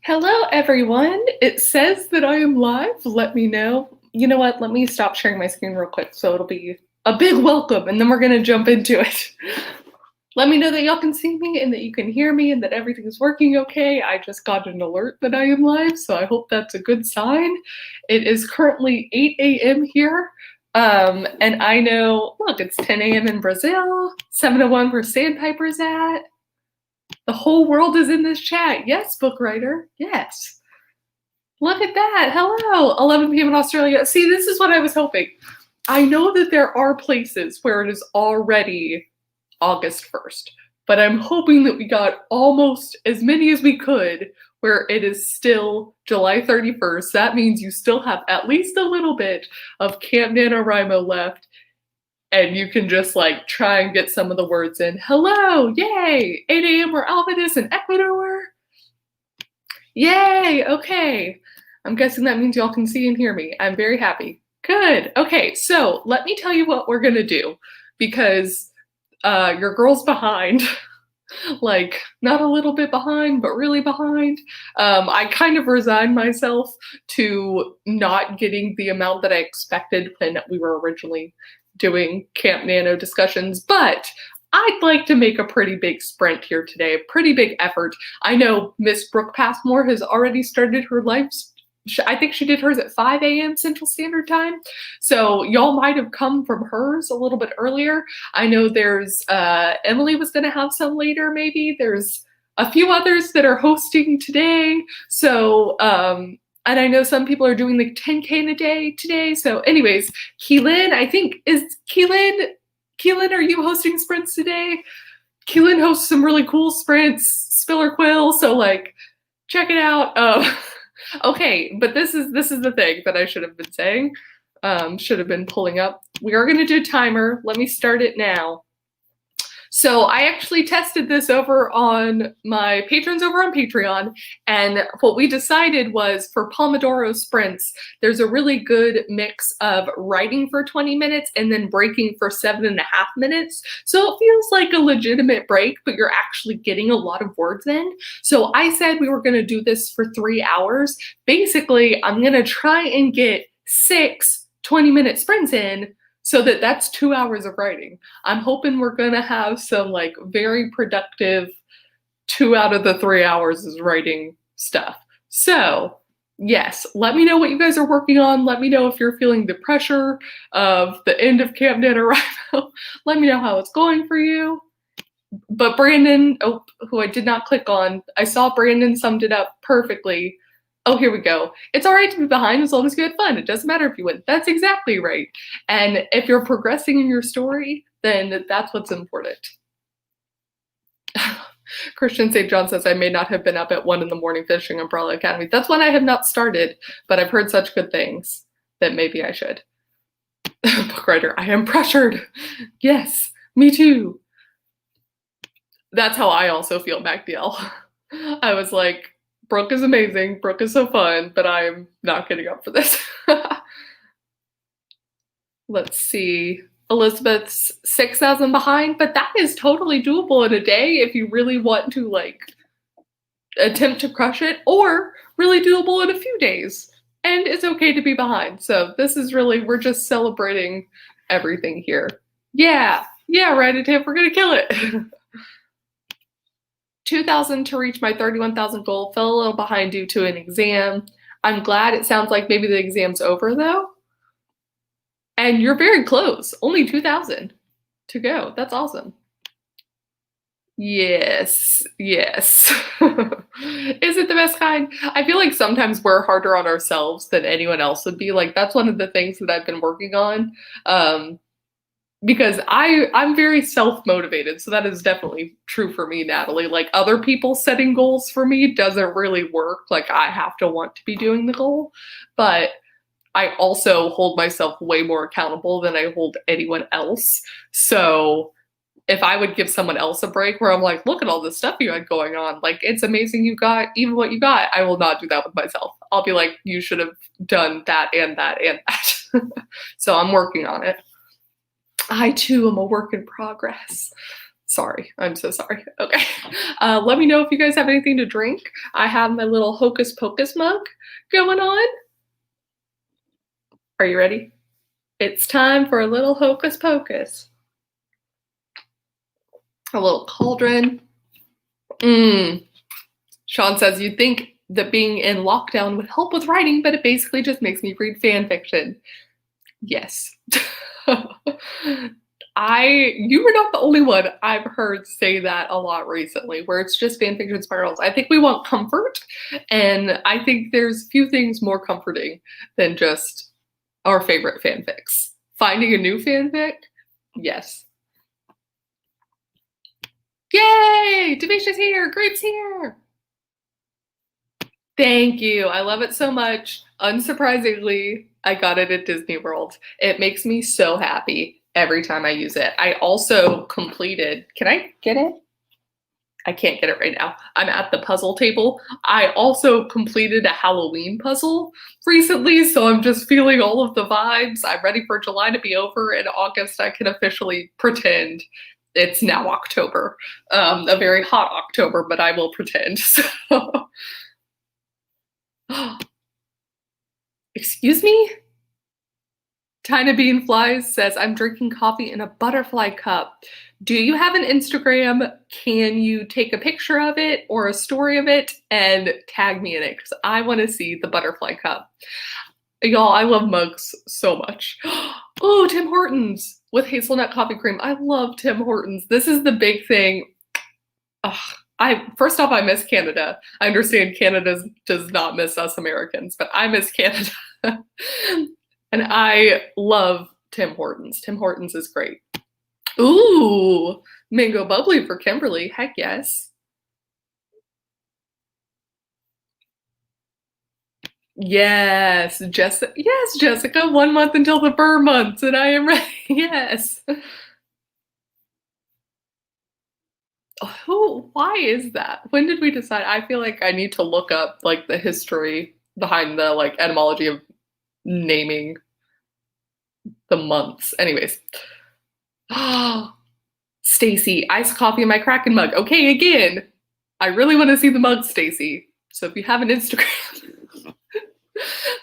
Hello, everyone. It says that I am live. Let me know. You know what? Let me stop sharing my screen real quick so it'll be a big welcome and then we're going to jump into it. Let me know that y'all can see me and that you can hear me and that everything is working okay. I just got an alert that I am live, so I hope that's a good sign. It is currently 8 a.m. here. And I know, look, it's 10 a.m. in Brazil, 7:01 where Sandpiper's at. The whole world is in this chat. Yes, book writer. Yes. Look at that. Hello. 11 p.m. in Australia. See, this is what I was hoping. I know that there are places where it is already August 1st, but I'm hoping that we got almost as many as we could where it is still July 31st. That means you still have at least a little bit of Camp NaNoWriMo left. And you can just like try and get some of the words in. Hello, yay, 8 a.m. where Alvin is in Ecuador. Yay, okay. I'm guessing that means y'all can see and hear me. I'm very happy. Good, okay, so let me tell you what we're gonna do because your girl's behind. Like, not a little bit behind, but really behind. I kind of resigned myself to not getting the amount that I expected when we were originally doing Camp Nano discussions, but I'd like to make a pretty big sprint here today, a pretty big effort. I know Miss Brooke Passmore has already started her live. I think she did hers at 5 a.m. Central Standard Time. So y'all might have come from hers a little bit earlier. I know there's, Emily was gonna have some later maybe. There's a few others that are hosting today. So, and I know some people are doing like 10K in a day today. So anyways, Keelan, I think, Keelan, are you hosting sprints today? Keelan hosts some really cool sprints, Spiller Quill, so like, check it out. Okay, but this is the thing that I should have been saying, should have been pulling up. We are gonna do timer. Let me start it now. So I actually tested this over on my patrons over on Patreon, and what we decided was for Pomodoro sprints, there's a really good mix of writing for 20 minutes and then breaking for 7.5 minutes. So it feels like a legitimate break, but you're actually getting a lot of words in. So I said we were gonna do this for 3 hours. Basically, I'm gonna try and get 6 20-minute sprints in, so that's 2 hours of writing. I'm hoping we're gonna have some like very productive 2 out of the 3 hours is writing stuff. So yes, let me know what you guys are working on. Let me know if you're feeling the pressure of the end of Camp NaNoWriMo. Let me know how it's going for you. But Brandon, who I did not click on, I saw Brandon summed it up perfectly. Oh, here we go. It's all right to be behind as long as you had fun. It doesn't matter if you win. That's exactly right. And if you're progressing in your story, then that's what's important. Christian St. John says, I may not have been up at 1 a.m. finishing Umbrella Academy. That's one I have not started, but I've heard such good things that maybe I should. Book writer, I am pressured. Yes, me too. That's how I also feel, MacDL. I was like, Brooke is amazing, Brooke is so fun, but I'm not getting up for this. Let's see, Elizabeth's 6,000 behind, but that is totally doable in a day if you really want to like attempt to crush it, or really doable in a few days. And it's okay to be behind. So this is really, we're just celebrating everything here. Yeah, right, Tim, we're gonna kill it. 2,000 to reach my 31,000 goal. Fell a little behind due to an exam. I'm glad it sounds like maybe the exam's over though. And you're very close. Only 2,000 to go. That's awesome. Yes. Is it the best kind? I feel like sometimes we're harder on ourselves than anyone else would be. Like, that's one of the things that I've been working on. Because I'm very self-motivated, so that is definitely true for me, Natalie. Like, other people setting goals for me doesn't really work. Like, I have to want to be doing the goal, but I also hold myself way more accountable than I hold anyone else. So if I would give someone else a break where I'm like, look at all this stuff you had going on, like, it's amazing you got even what you got, I will not do that with myself. I'll be like, you should have done that and that and that. So I'm working on it. I too am a work in progress. Sorry, I'm so sorry. Okay. Let me know if you guys have anything to drink. I have my little Hocus Pocus mug going on. Are you ready? It's time for a little Hocus Pocus. A little cauldron. Sean says, you'd think that being in lockdown would help with writing, but it basically just makes me read fan fiction. Yes. You were not the only one I've heard say that a lot recently, where it's just fan fiction spirals. I think we want comfort, and I think there's few things more comforting than just our favorite fanfics. Finding a new fanfic? Yes. Yay! Devisha's here! Grape's here! Thank you. I love it so much. Unsurprisingly, I got it at Disney World. It makes me so happy every time I use it. I also completed, can I get it? I can't get it right now. I'm at the puzzle table. I also completed a Halloween puzzle recently, so I'm just feeling all of the vibes. I'm ready for July to be over. In August, I can officially pretend it's now October. A very hot October, but I will pretend. So. Excuse me? Tina Bean Flies says, I'm drinking coffee in a butterfly cup. Do you have an Instagram? Can you take a picture of it or a story of it and tag me in it? Because I want to see the butterfly cup. Y'all, I love mugs so much. Oh, Tim Hortons with hazelnut coffee cream. I love Tim Hortons. This is the big thing. First off, I miss Canada. I understand Canada does not miss us Americans, but I miss Canada. And I love Tim Hortons. Tim Hortons is great. Ooh, mango bubbly for Kimberly. Heck yes. Yes, Jessica. Yes, Jessica. 1 month until the Burr months, and I am ready. Yes. Why is that? When did we decide? I feel like I need to look up like the history behind the like etymology of naming the months. Anyways. Stacy, iced coffee in my Kraken mug. Okay, again, I really want to see the mug, Stacy. So if you have an Instagram,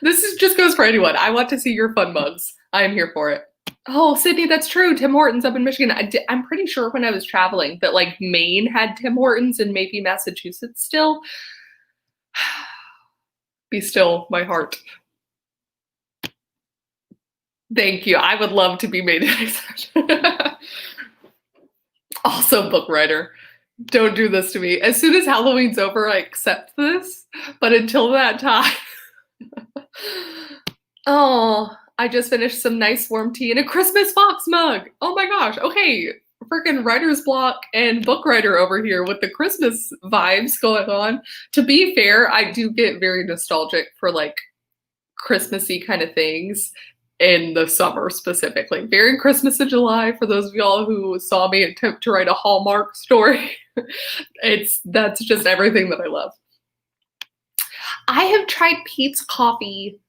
just goes for anyone. I want to see your fun mugs. I am here for it. Oh, Sydney, that's true. Tim Hortons up in Michigan. I'm pretty sure when I was traveling that like Maine had Tim Hortons and maybe Massachusetts still. Be still, my heart. Thank you. I would love to be made an exception. Also, book writer. Don't do this to me. As soon as Halloween's over, I accept this. But until that time. Oh, I just finished some nice warm tea in a Christmas Fox mug. Oh my gosh. Okay. Freaking writer's block and book writer over here with the Christmas vibes going on. To be fair, I do get very nostalgic for like Christmassy kind of things in the summer specifically. Merry Christmas in July for those of y'all who saw me attempt to write a Hallmark story. That's just everything that I love. I have tried Pete's coffee.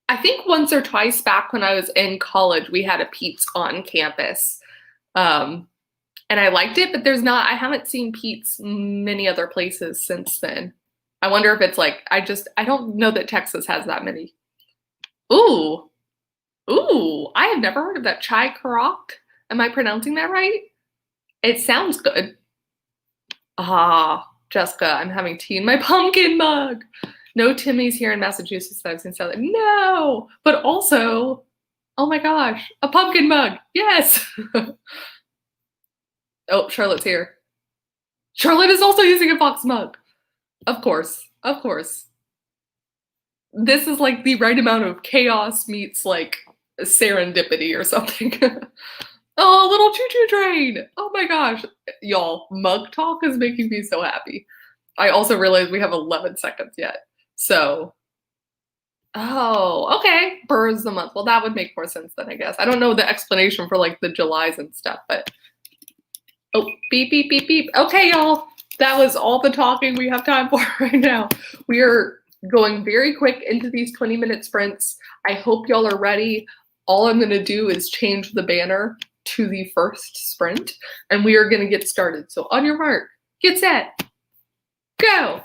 I think once or twice back when I was in college, we had a Pete's on campus. And I liked it, but I haven't seen Pete's many other places since then. I wonder if it's like, I don't know that Texas has that many. Ooh, I have never heard of that. Chai Karak. Am I pronouncing that right? It sounds good. Jessica, I'm having tea in my pumpkin mug. No Timmy's here in Massachusetts that I've seen sell it. No, but also, oh my gosh, a pumpkin mug. Yes. Oh, Charlotte's here. Charlotte is also using a Fox mug. Of course. This is like the right amount of chaos meets like serendipity or something. Oh, a little choo-choo train. Oh my gosh. Y'all, mug talk is making me so happy. I also realized we have 11 seconds yet. So, oh, okay. Burr is the month. Well, that would make more sense then, I guess. I don't know the explanation for like the Julys and stuff, but oh, beep, beep, beep, beep. Okay, y'all. That was all the talking we have time for right now. We are going very quick into these 20-minute sprints. I hope y'all are ready. All I'm going to do is change the banner to the first sprint, and we are going to get started. So on your mark, get set, go.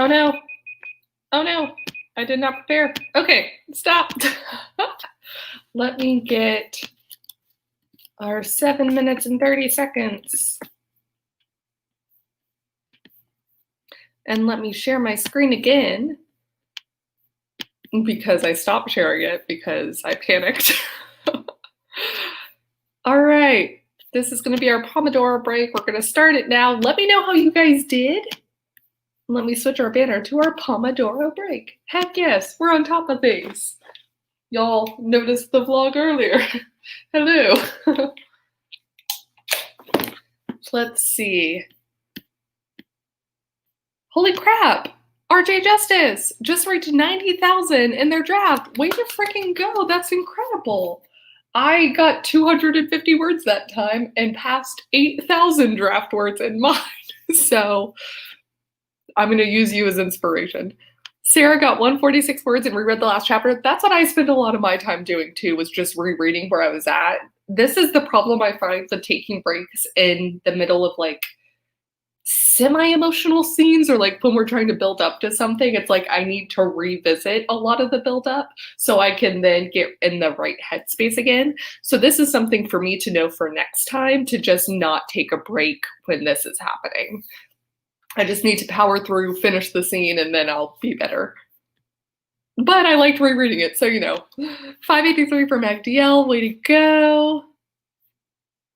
Oh no. Oh no. I did not prepare. Okay, stop. Let me get our 7 minutes and 30 seconds. And let me share my screen again because I stopped sharing it because I panicked. All right, this is gonna be our Pomodoro break. We're gonna start it now. Let me know how you guys did. Let me switch our banner to our Pomodoro break. Heck yes, we're on top of things. Y'all noticed the vlog earlier. Hello. Let's see. Holy crap! RJ Justice just reached 90,000 in their draft. Way to freaking go! That's incredible. I got 250 words that time and passed 8,000 draft words in mine. So I'm going to use you as inspiration. Sarah got 146 words and reread the last chapter. That's what I spent a lot of my time doing too, was just rereading where I was at. This is the problem I find with taking breaks in the middle of like semi-emotional scenes, or like when we're trying to build up to something. It's like I need to revisit a lot of the build up so I can then get in the right headspace again. So this is something for me to know for next time, to just not take a break when this is happening. I just need to power through, finish the scene, and then I'll be better. But I liked rereading it, so you know. 583 for MacDL, way to go.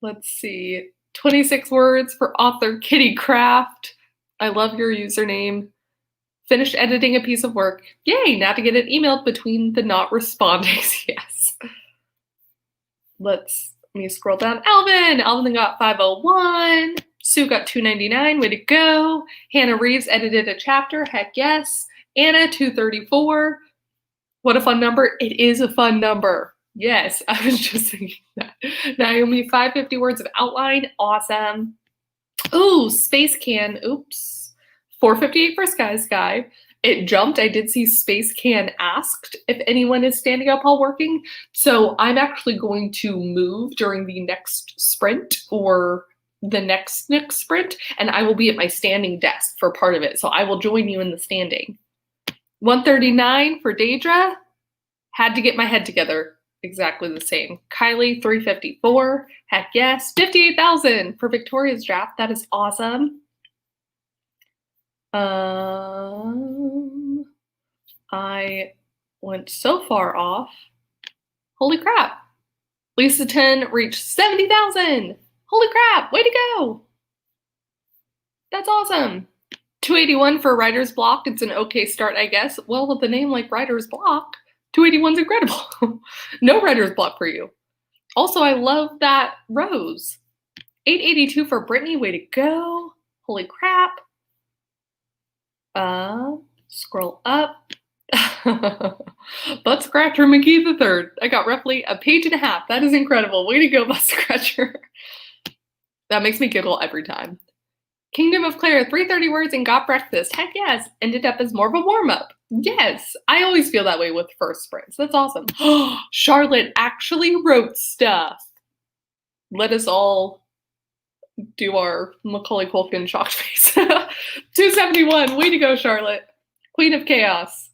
Let's see. 26 words for author Kitty Craft. I love your username. Finished editing a piece of work. Yay, now to get it emailed between the not respondings. Yes. Let me scroll down. Alvin got 501. Sue got 299. Way to go. Hannah Reeves edited a chapter. Heck yes. Anna 234. What a fun number. It is a fun number. Yes, I was just thinking that. Naomi, 550 words of outline. Awesome. Ooh, Space Can. Oops. 458 for Sky. It jumped. I did see Space Can asked if anyone is standing up while working. So I'm actually going to move during the next sprint or the next sprint, and I will be at my standing desk for part of it. So I will join you in the standing. 139 for Daedra. Had to get my head together. Exactly the same. Kylie, 354. Heck yes. 58,000 for Victoria's draft. That is awesome. I went so far off. Holy crap. Lisa 10 reached 70,000. Holy crap. Way to go. That's awesome. 281 for Writer's Block. It's an okay start, I guess. Well, with a name like Writer's Block, 281's incredible. No writer's block for you. Also, I love that rose. 882 for Brittany. Way to go. Holy crap. Scroll up. Butt Scratcher McGee the third. I got roughly a page and a half. That is incredible. Way to go, Butt Scratcher. That makes me giggle every time. Kingdom of Claire, 330 words and got breakfast. Heck yes. Ended up as more of a warm-up. Yes, I always feel that way with first sprints. That's awesome. Charlotte actually wrote stuff. Let us all do our Macaulay Culkin shocked face. 271, way to go, Charlotte. Queen of Chaos.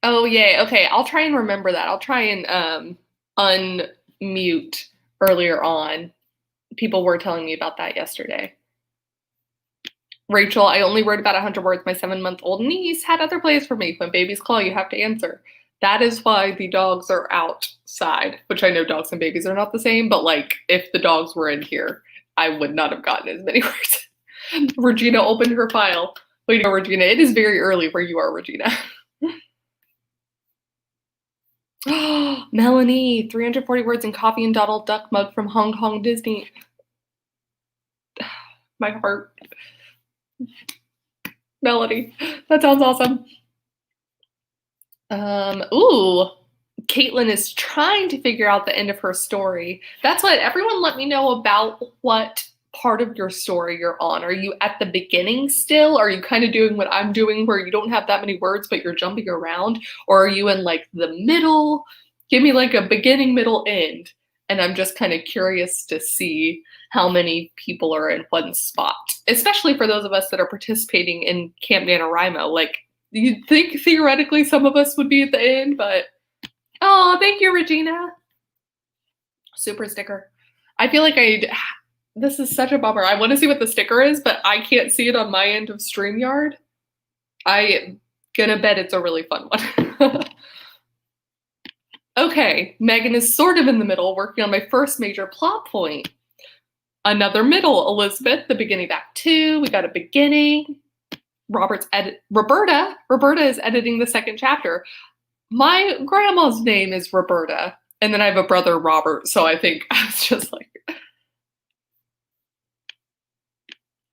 Oh, yay. Okay, I'll try and remember that. I'll try and unmute earlier on. People were telling me about that yesterday. Rachel, I only wrote about 100 words. My 7-month-old niece had other plays for me. When babies call, you have to answer. That is why the dogs are outside, which I know dogs and babies are not the same, but like if the dogs were in here, I would not have gotten as many words. Regina opened her file. Wait, go, Regina. It is very early where you are, Regina. Melanie, 340 words in coffee and Donald Duck mug from Hong Kong Disney. My heart. Melody, that sounds awesome. Ooh, Caitlin is trying to figure out the end of her story. That's what everyone let me know about what part of your story you're on. Are you at the beginning still? Are you kind of doing what I'm doing where you don't have that many words but you're jumping around? Or are you in like the middle? Give me like a beginning, middle, end. and I'm just kind of curious to see how many people are in one spot, especially for those of us that are participating in Camp NaNoWriMo. Like, you'd think theoretically some of us would be at the end, but oh, thank you, Regina. Super sticker. I feel like this is such a bummer. I want to see what the sticker is, but I can't see it on my end of StreamYard. I'm gonna bet it's a really fun one. Okay, Megan is sort of in the middle, working on my first major plot point. Another middle, Elizabeth, the beginning back 2. We got a beginning. Roberta is editing the second chapter. My grandma's name is Roberta, and then I have a brother, Robert, so I think I was just like,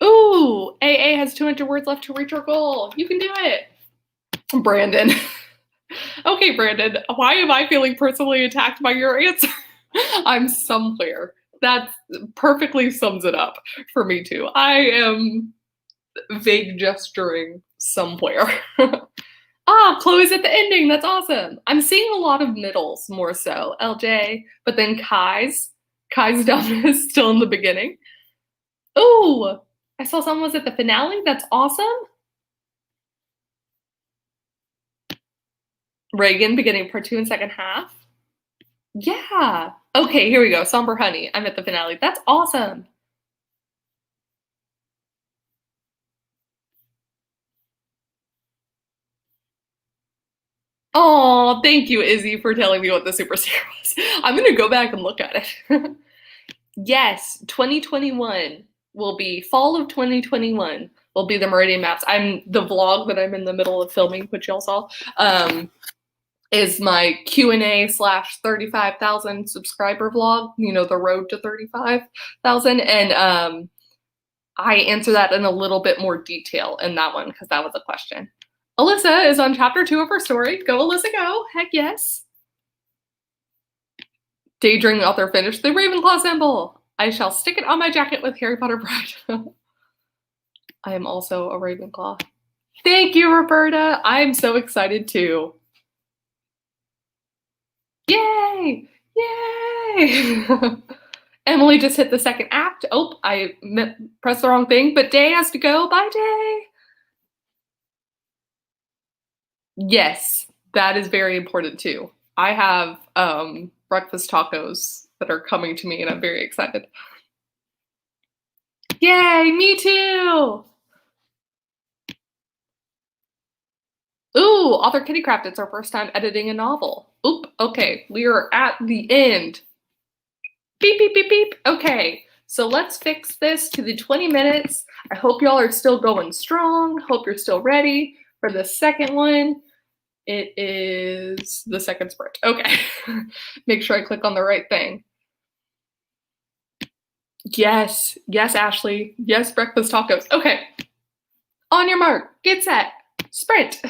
ooh, AA has 200 words left to reach our goal. You can do it. Brandon. Okay, Brandon, why am I feeling personally attacked by your answer? I'm somewhere. That perfectly sums it up for me too. I am vague gesturing somewhere. Ah, Chloe's at the ending. That's awesome. I'm seeing a lot of middles more so. LJ, but then Kai's down is still in the beginning. Ooh, I saw someone was at the finale. That's awesome. Reagan beginning part 2 and second half. Yeah. Okay, here we go. Somber Honey. I'm at the finale. That's awesome. Oh, thank you, Izzy, for telling me what the super series was. I'm gonna go back and look at it. Yes, 2021 will be fall of 2021 will be the Meridian maps. The vlog that I'm in the middle of filming, which y'all saw, is my Q&A / 35,000 subscriber vlog, you know, the road to 35,000. And I answer that in a little bit more detail in that one because that was a question. Alyssa is on chapter 2 of her story. Go, Alyssa, go. Heck yes. Daydream author finished the Ravenclaw symbol. I shall stick it on my jacket with Harry Potter Bride. I am also a Ravenclaw. Thank you, Roberta. I'm so excited too. Yay! Yay! Emily just hit the second act. Oh, I pressed the wrong thing, but Day has to go. Bye, Day. Yes, that is very important too. I have breakfast tacos that are coming to me and I'm very excited. Yay, me too! Ooh, author Kitty Craft, it's our first time editing a novel. Oop, okay, we are at the end. Beep, beep, beep, beep. Okay, so let's fix this to the 20 minutes. I hope y'all are still going strong. Hope you're still ready for the second one. It is the second sprint. Okay, make sure I click on the right thing. Yes, yes, Ashley. Yes, breakfast tacos. Okay, on your mark, get set, sprint.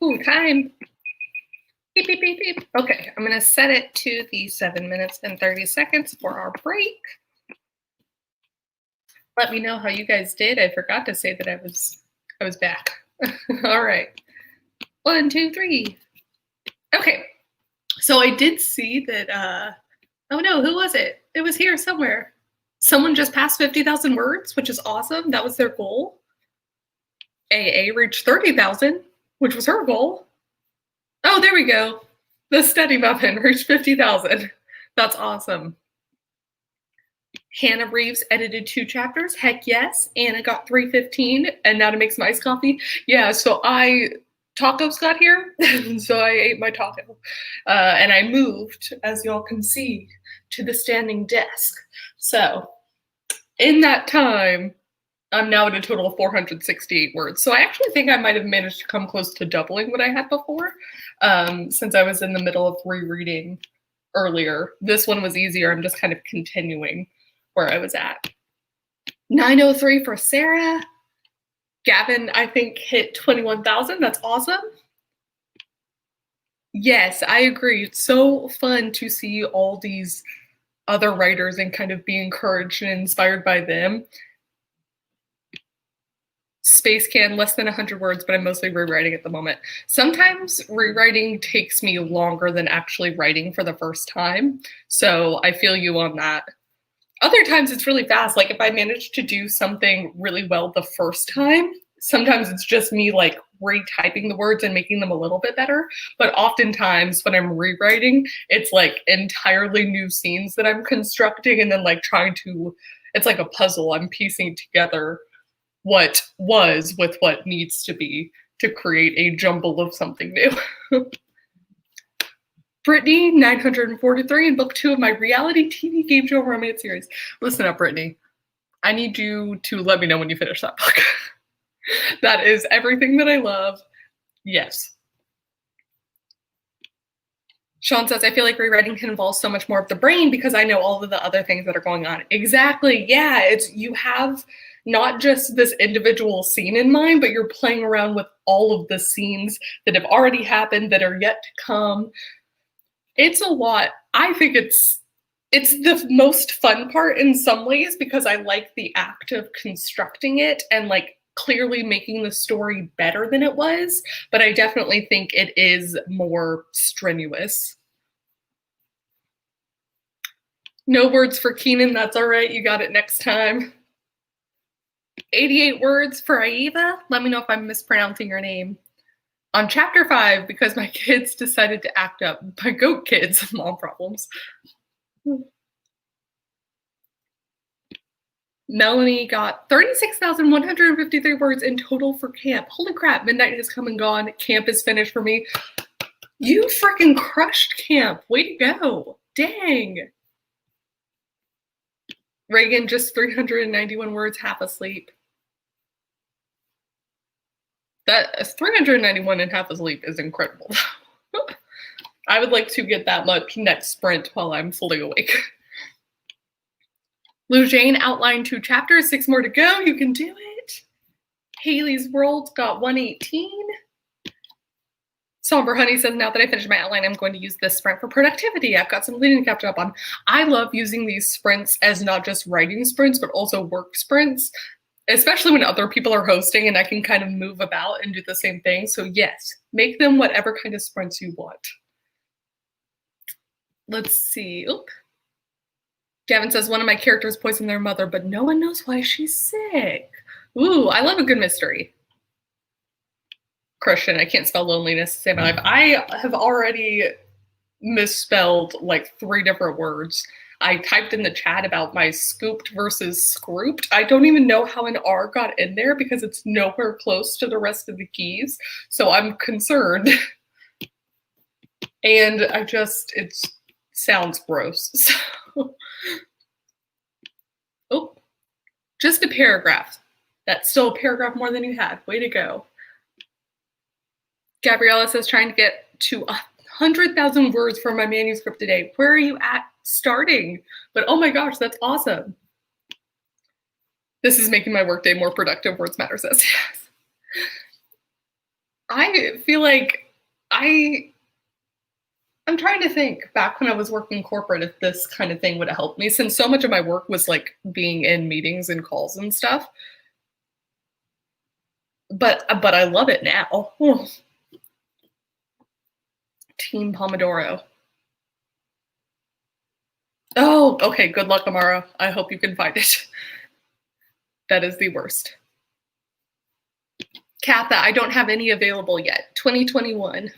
Ooh, time. Beep, beep, beep, beep. Okay, I'm gonna set it to the 7 minutes and 30 seconds for our break. Let me know how you guys did. I forgot to say that I was back. All right. 1, 2, 3. Okay. So I did see that oh no, who was it? It was here somewhere. Someone just passed 50,000 words, which is awesome. That was their goal. AA reached 30,000, which was her goal. Oh, there we go. The Steady Muffin reached 50,000. That's awesome. Hannah Reeves edited 2 chapters. Heck yes. Anna got 315 and now to make some iced coffee. Yeah, so tacos got here, so I ate my taco. And I moved, as y'all can see, to the standing desk. So in that time, I'm now at a total of 468 words. So I actually think I might have managed to come close to doubling what I had before, since I was in the middle of rereading earlier. This one was easier. I'm just kind of continuing where I was at. 903 for Sarah. Gavin, I think, hit 21,000. That's awesome. Yes, I agree. It's so fun to see all these other writers and kind of be encouraged and inspired by them. Space Can, less than 100 words, but I'm mostly rewriting at the moment. Sometimes rewriting takes me longer than actually writing for the first time, so I feel you on that. Other times it's really fast. Like if I manage to do something really well the first time, sometimes it's just me like retyping the words and making them a little bit better. But oftentimes when I'm rewriting, it's like entirely new scenes that I'm constructing and then like it's like a puzzle. I'm piecing together what was with what needs to be to create a jumble of something new. Brittany, 943 in book 2 of my reality TV game show romance series. Listen up, Brittany. I need you to let me know when you finish that book. That is everything that I love. Yes. Sean says, I feel like rewriting can involve so much more of the brain because I know all of the other things that are going on. Exactly. Yeah, you have not just this individual scene in mind, but you're playing around with all of the scenes that have already happened, that are yet to come. It's a lot. I think it's the most fun part in some ways because I like the act of constructing it and like clearly making the story better than it was, but I definitely think it is more strenuous. No words for Keenan, that's all right. You got it next time. 88 words for Aiva. Let me know if I'm mispronouncing your name. On chapter 5, because my kids decided to act up. My goat kids, mom problems. Melanie got 36,153 words in total for camp. Holy crap, midnight has come and gone. Camp is finished for me. You freaking crushed camp. Way to go. Dang. Reagan, just 391 words, half asleep. That 391 and half asleep is incredible. I would like to get that much next sprint while I'm fully awake. Lou Jane outlined 2 chapters, 6 more to go. You can do it. Haley's World got 118. Somber Honey says, now that I finished my outline, I'm going to use this sprint for productivity. I've got some reading to catch up on. I love using these sprints as not just writing sprints, but also work sprints, especially when other people are hosting and I can kind of move about and do the same thing. So yes, make them whatever kind of sprints you want. Let's see. Oop. Gavin says, one of my characters poisoned their mother, but no one knows why she's sick. Ooh, I love a good mystery. Christian, I can't spell loneliness to save my life. I have already misspelled like 3 different words. I typed in the chat about my scooped versus scrooped. I don't even know how an R got in there because it's nowhere close to the rest of the keys. So I'm concerned. And it sounds gross. So. Oh, just a paragraph. That's still a paragraph more than you had. Way to go. Gabriella says, trying to get to 100,000 words for my manuscript today. Where are you at starting? But oh my gosh, that's awesome. This is making my workday more productive, Words Matter says. Yes. I feel like I I'm trying to think back when I was working corporate if this kind of thing would have helped me since so much of my work was like being in meetings and calls and stuff. But I love it now. Team Pomodoro. Oh, okay. Good luck, Amara. I hope you can find it. That is the worst. Katha, I don't have any available yet. 2021.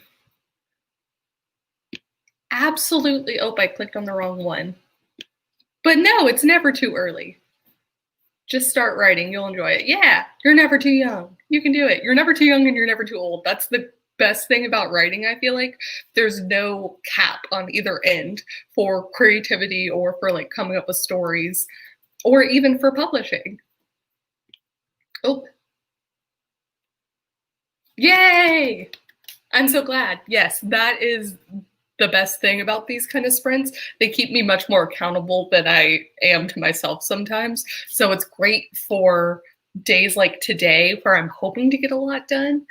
Absolutely. Oh, I clicked on the wrong one. But no, it's never too early. Just start writing. You'll enjoy it. Yeah, you're never too young. You can do it. You're never too young and you're never too old. That's the best thing about writing, I feel like. There's no cap on either end for creativity or for like coming up with stories or even for publishing. Oh, yay! I'm so glad. Yes, that is the best thing about these kind of sprints. They keep me much more accountable than I am to myself sometimes. So it's great for days like today where I'm hoping to get a lot done.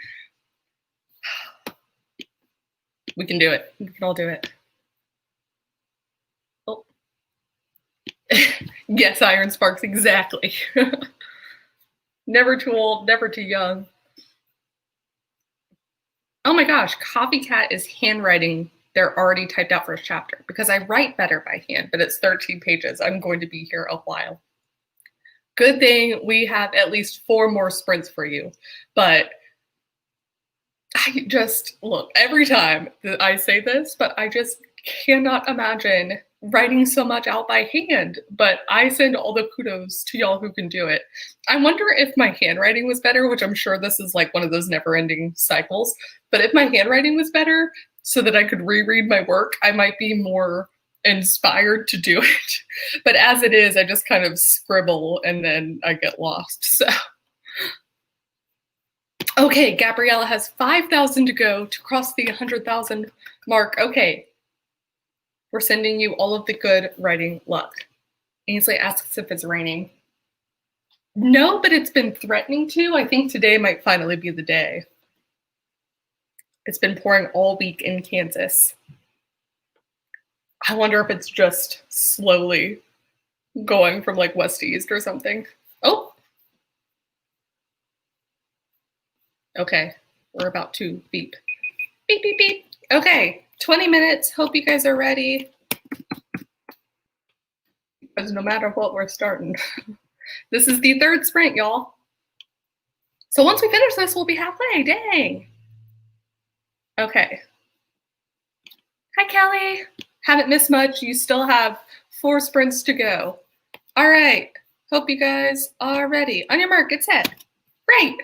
We can do it. We can all do it. Oh. Yes, Iron Sparks, exactly. Never too old, never too young. Oh my gosh, Copycat is handwriting their already typed out first chapter because I write better by hand, but it's 13 pages. I'm going to be here a while. Good thing we have at least 4 more sprints for you. But I just, look, every time that I say this, but I just cannot imagine writing so much out by hand. But I send all the kudos to y'all who can do it. I wonder if my handwriting was better, which I'm sure this is like one of those never-ending cycles. But if my handwriting was better so that I could reread my work, I might be more inspired to do it. But as it is, I just kind of scribble and then I get lost. So okay, Gabriella has 5,000 to go to cross the 100,000 mark. Okay, we're sending you all of the good writing luck. Ainsley asks if it's raining. No, but it's been threatening to. I think today might finally be the day. It's been pouring all week in Kansas. I wonder if it's just slowly going from like west to east or something. Oh, okay. We're about to beep. Beep, beep, beep. Okay, 20 minutes. Hope you guys are ready. Because no matter what, we're starting. This is the 3rd sprint, y'all. So once we finish this, we'll be halfway. Dang. Okay. Hi, Kelly. Haven't missed much. You still have 4 sprints to go. All right. Hope you guys are ready. On your mark, get set. Great.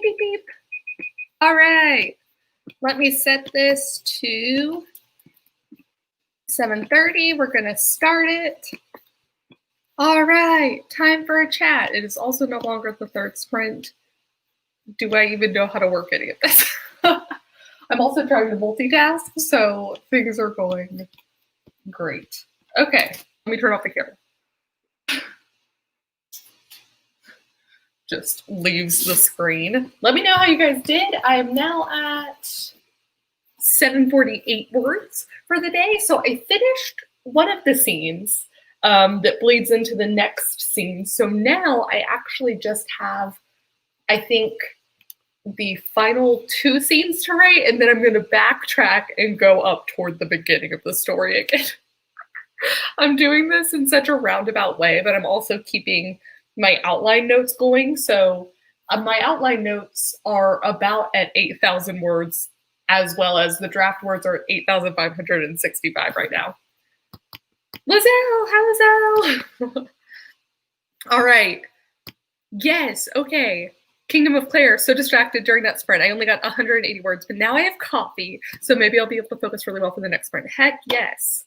Beep, beep, beep. All right. Let me set this to 7:30. We're going to start it. All right. Time for a chat. It is also no longer the third sprint. Do I even know how to work any of this? I'm also trying to multitask, so things are going great. Okay. Let me turn off the camera. Just leaves the screen. Let me know how you guys did. I am now at 748 words for the day. So I finished one of the scenes that bleeds into the next scene. So now I actually just have, I think, the final 2 scenes to write, and then I'm going to backtrack and go up toward the beginning of the story again. I'm doing this in such a roundabout way, but I'm also keeping my outline notes going. So my outline notes are about at 8,000 words, as well as the draft words are at 8,565 right now. Lizelle, hi Lizelle. All right. Yes, okay. Kingdom of Claire, so distracted during that sprint. I only got 180 words, but now I have coffee, so maybe I'll be able to focus really well for the next sprint. Heck yes.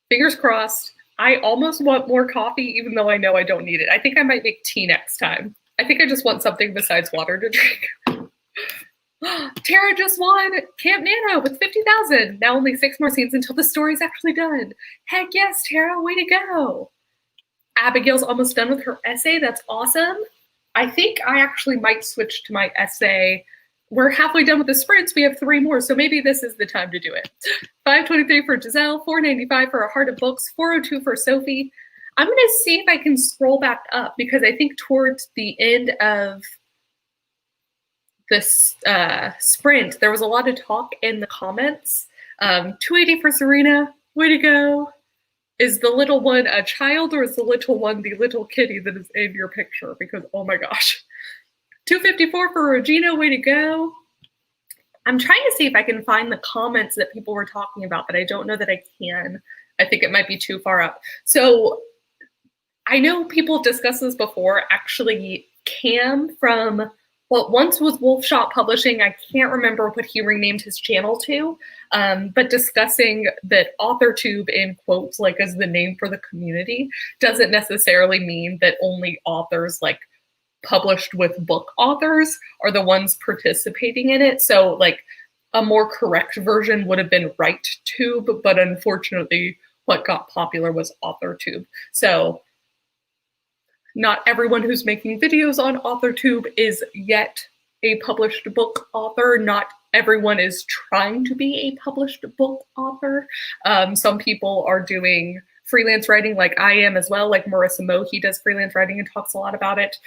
Fingers crossed. I almost want more coffee, even though I know I don't need it. I think I might make tea next time. I think I just want something besides water to drink. Tara just won Camp Nano with 50,000. Now only 6 more scenes until the story's actually done. Heck yes, Tara, way to go. Abigail's almost done with her essay. That's awesome. I think I actually might switch to my essay. We're halfway done with the sprints. We have 3 more, so maybe this is the time to do it. 523 for Giselle, 495 for A Heart of Books, 402 for Sophie. I'm going to see if I can scroll back up, because I think towards the end of this sprint, there was a lot of talk in the comments. 280 for Serena, way to go. Is the little one a child, or is the little one the little kitty that is in your picture? Because, oh my gosh. 254 for Regina, way to go. I'm trying to see if I can find the comments that people were talking about, but I don't know that I can. I think it might be too far up. So I know people have discussed this before. Actually, Cam from what once was Wolf Shop Publishing, I can't remember what he renamed his channel to, but discussing that AuthorTube, in quotes, like as the name for the community, doesn't necessarily mean that only authors like published with book authors are the ones participating in it. So like a more correct version would have been WriteTube, but unfortunately what got popular was AuthorTube. So not everyone who's making videos on AuthorTube is yet a published book author. Not everyone is trying to be a published book author. Some people are doing freelance writing like I am as well, like Marissa Moe, he does freelance writing and talks a lot about it.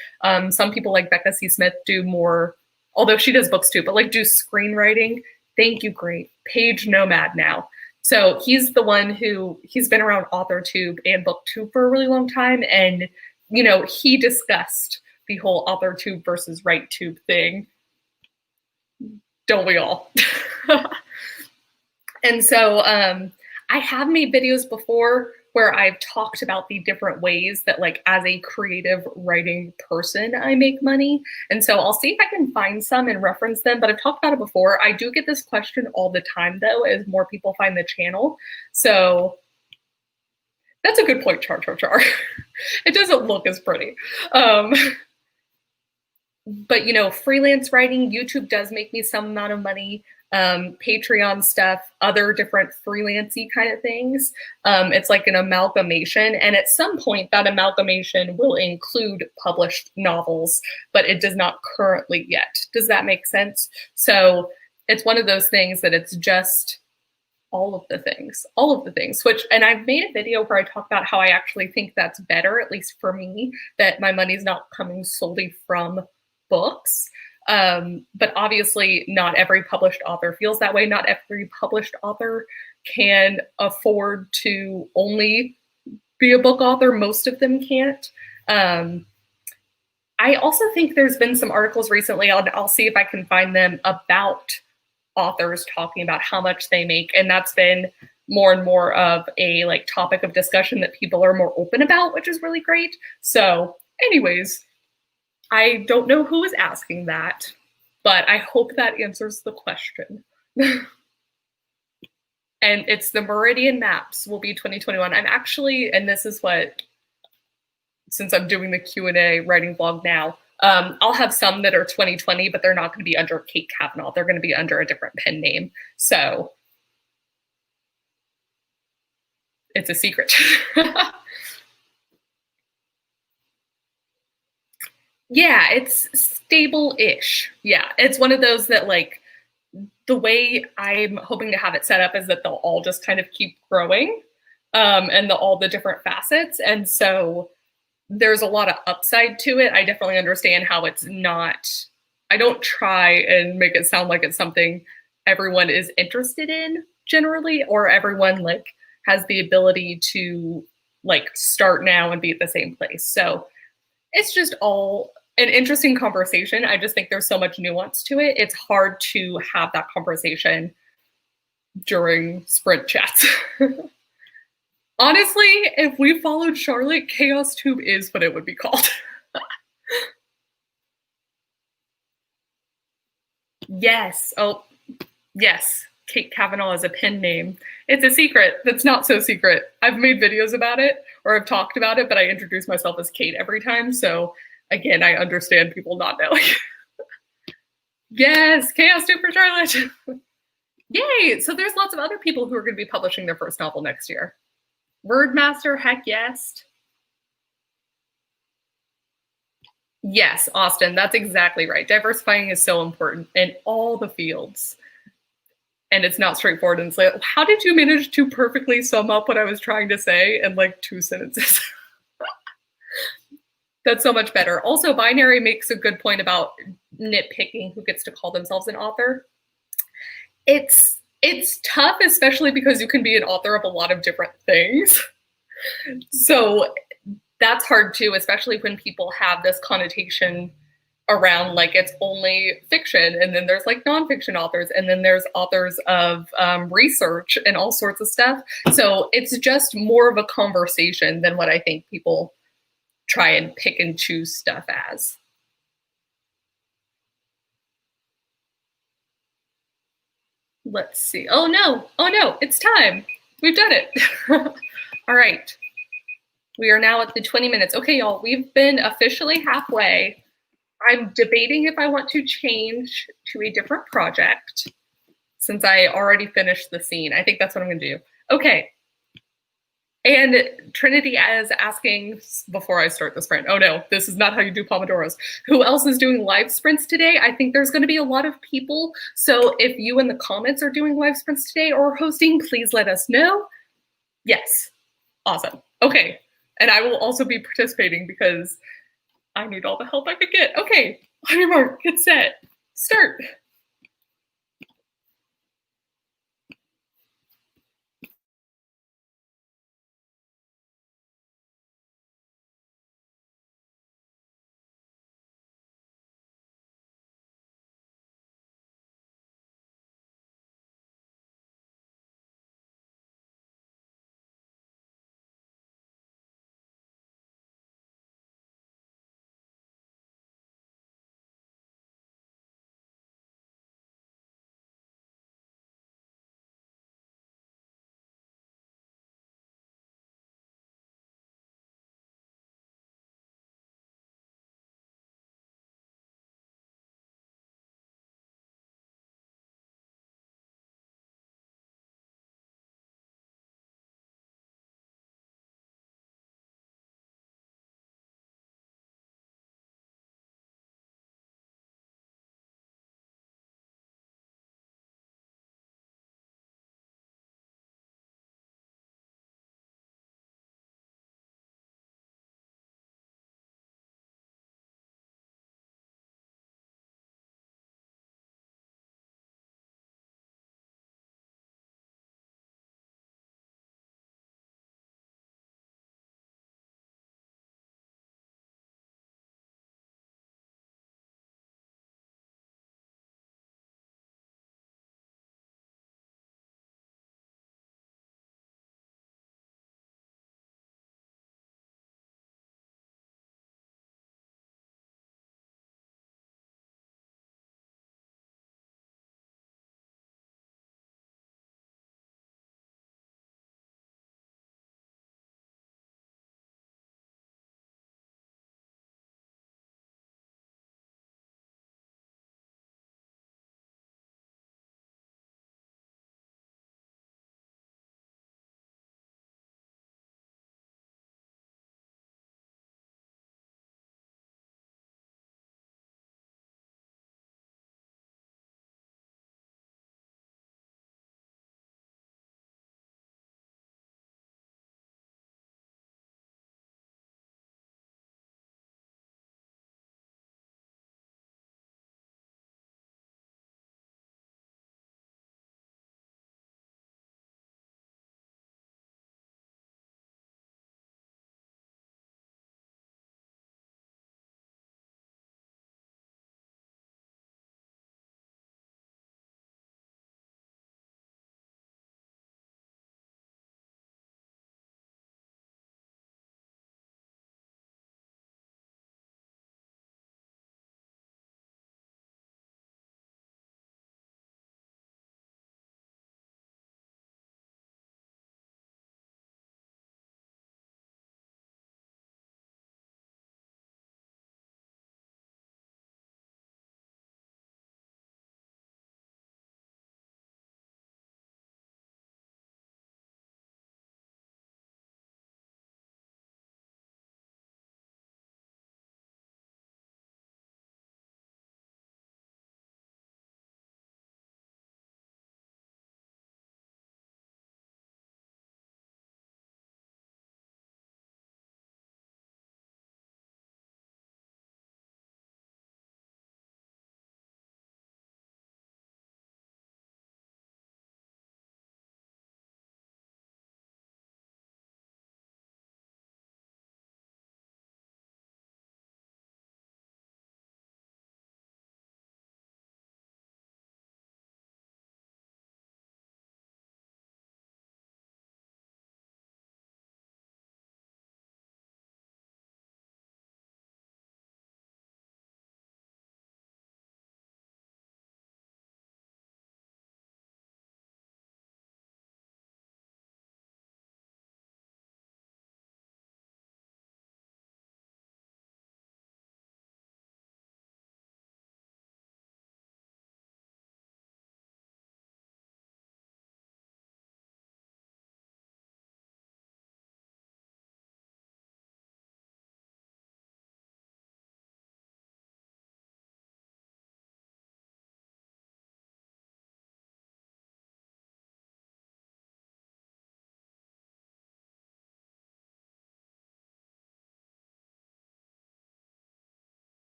Some people like Becca C. Smith do more, although she does books too, but like do screenwriting. Thank you, great. Page Nomad now. So he's the one who, he's been around AuthorTube and BookTube for a really long time. And, you know, he discussed the whole AuthorTube versus WriteTube thing. Don't we all? And so I have made videos before where I've talked about the different ways that, like, as a creative writing person, I make money. And so I'll see if I can find some and reference them, but I've talked about it before. I do get this question all the time, though, as more people find the channel. So that's a good point, Char. It doesn't look as pretty. But, you know, freelance writing, YouTube does make me some amount of money. Patreon stuff, other different freelancey kind of things. It's like an amalgamation. And at some point, that amalgamation will include published novels, but it does not currently yet. Does that make sense? So it's one of those things that it's just all of the things, which, and I've made a video where I talk about how I actually think that's better, at least for me, that my money's not coming solely from books. But obviously not every published author feels that way. Not every published author can afford to only be a book author. Most of them can't. I also think there's been some articles recently, I'll see if I can find them, about authors talking about how much they make. And that's been more and more of a like topic of discussion that people are more open about, which is really great. So anyways, I don't know who is asking that, but I hope that answers the question. And it's the Meridian maps will be 2021. I'm actually, and this is what, since I'm doing the Q&A writing blog now, I'll have some that are 2020, but they're not going to be under Kate Cavanaugh. They're going to be under a different pen name. So it's a secret. Yeah, it's stable-ish. Yeah, it's one of those that like the way I'm hoping to have it set up is that they'll all just kind of keep growing and all the different facets. And so there's a lot of upside to it. I definitely understand how it's not, I don't try and make it sound like it's something everyone is interested in generally, or everyone like has the ability to like start now and be at the same place. So it's just all an interesting conversation. I just think there's so much nuance to it. It's hard to have that conversation during sprint chats. Honestly, if we followed Charlotte, Chaos Tube is what it would be called. Yes. Oh, yes. Kate Cavanaugh is a pen name. It's a secret that's not so secret. I've made videos about it or I've talked about it, but I introduce myself as Kate every time. So again, I understand people not knowing. Yes, Chaos Tube for Charlotte. Yay. So there's lots of other people who are going to be publishing their first novel next year. Wordmaster, heck yes. Yes, Austin, that's exactly right. Diversifying is so important in all the fields. And it's not straightforward. And it's like, how did you manage to perfectly sum up what I was trying to say in like 2 sentences? That's so much better. Also, Binary makes a good point about nitpicking who gets to call themselves an author. It's tough, especially because you can be an author of a lot of different things. So that's hard too, especially when people have this connotation around like it's only fiction, and then there's like nonfiction authors, and then there's authors of research and all sorts of stuff. So it's just more of a conversation than what I think people try and pick and choose stuff as. Let's see. Oh no, it's time. We've done it. All right. We are now at the 20 minutes. Okay, y'all, we've been officially halfway. I'm debating if I want to change to a different project since I already finished the scene. I think that's what I'm gonna do. Okay. And Trinity is asking before I start the sprint, oh no, this is not how you do Pomodoros. Who else is doing live sprints today? I think there's gonna be a lot of people. So if you in the comments are doing live sprints today or hosting, please let us know. Yes, awesome. Okay, and I will also be participating because I need all the help I could get. Okay, on your mark, get set, start.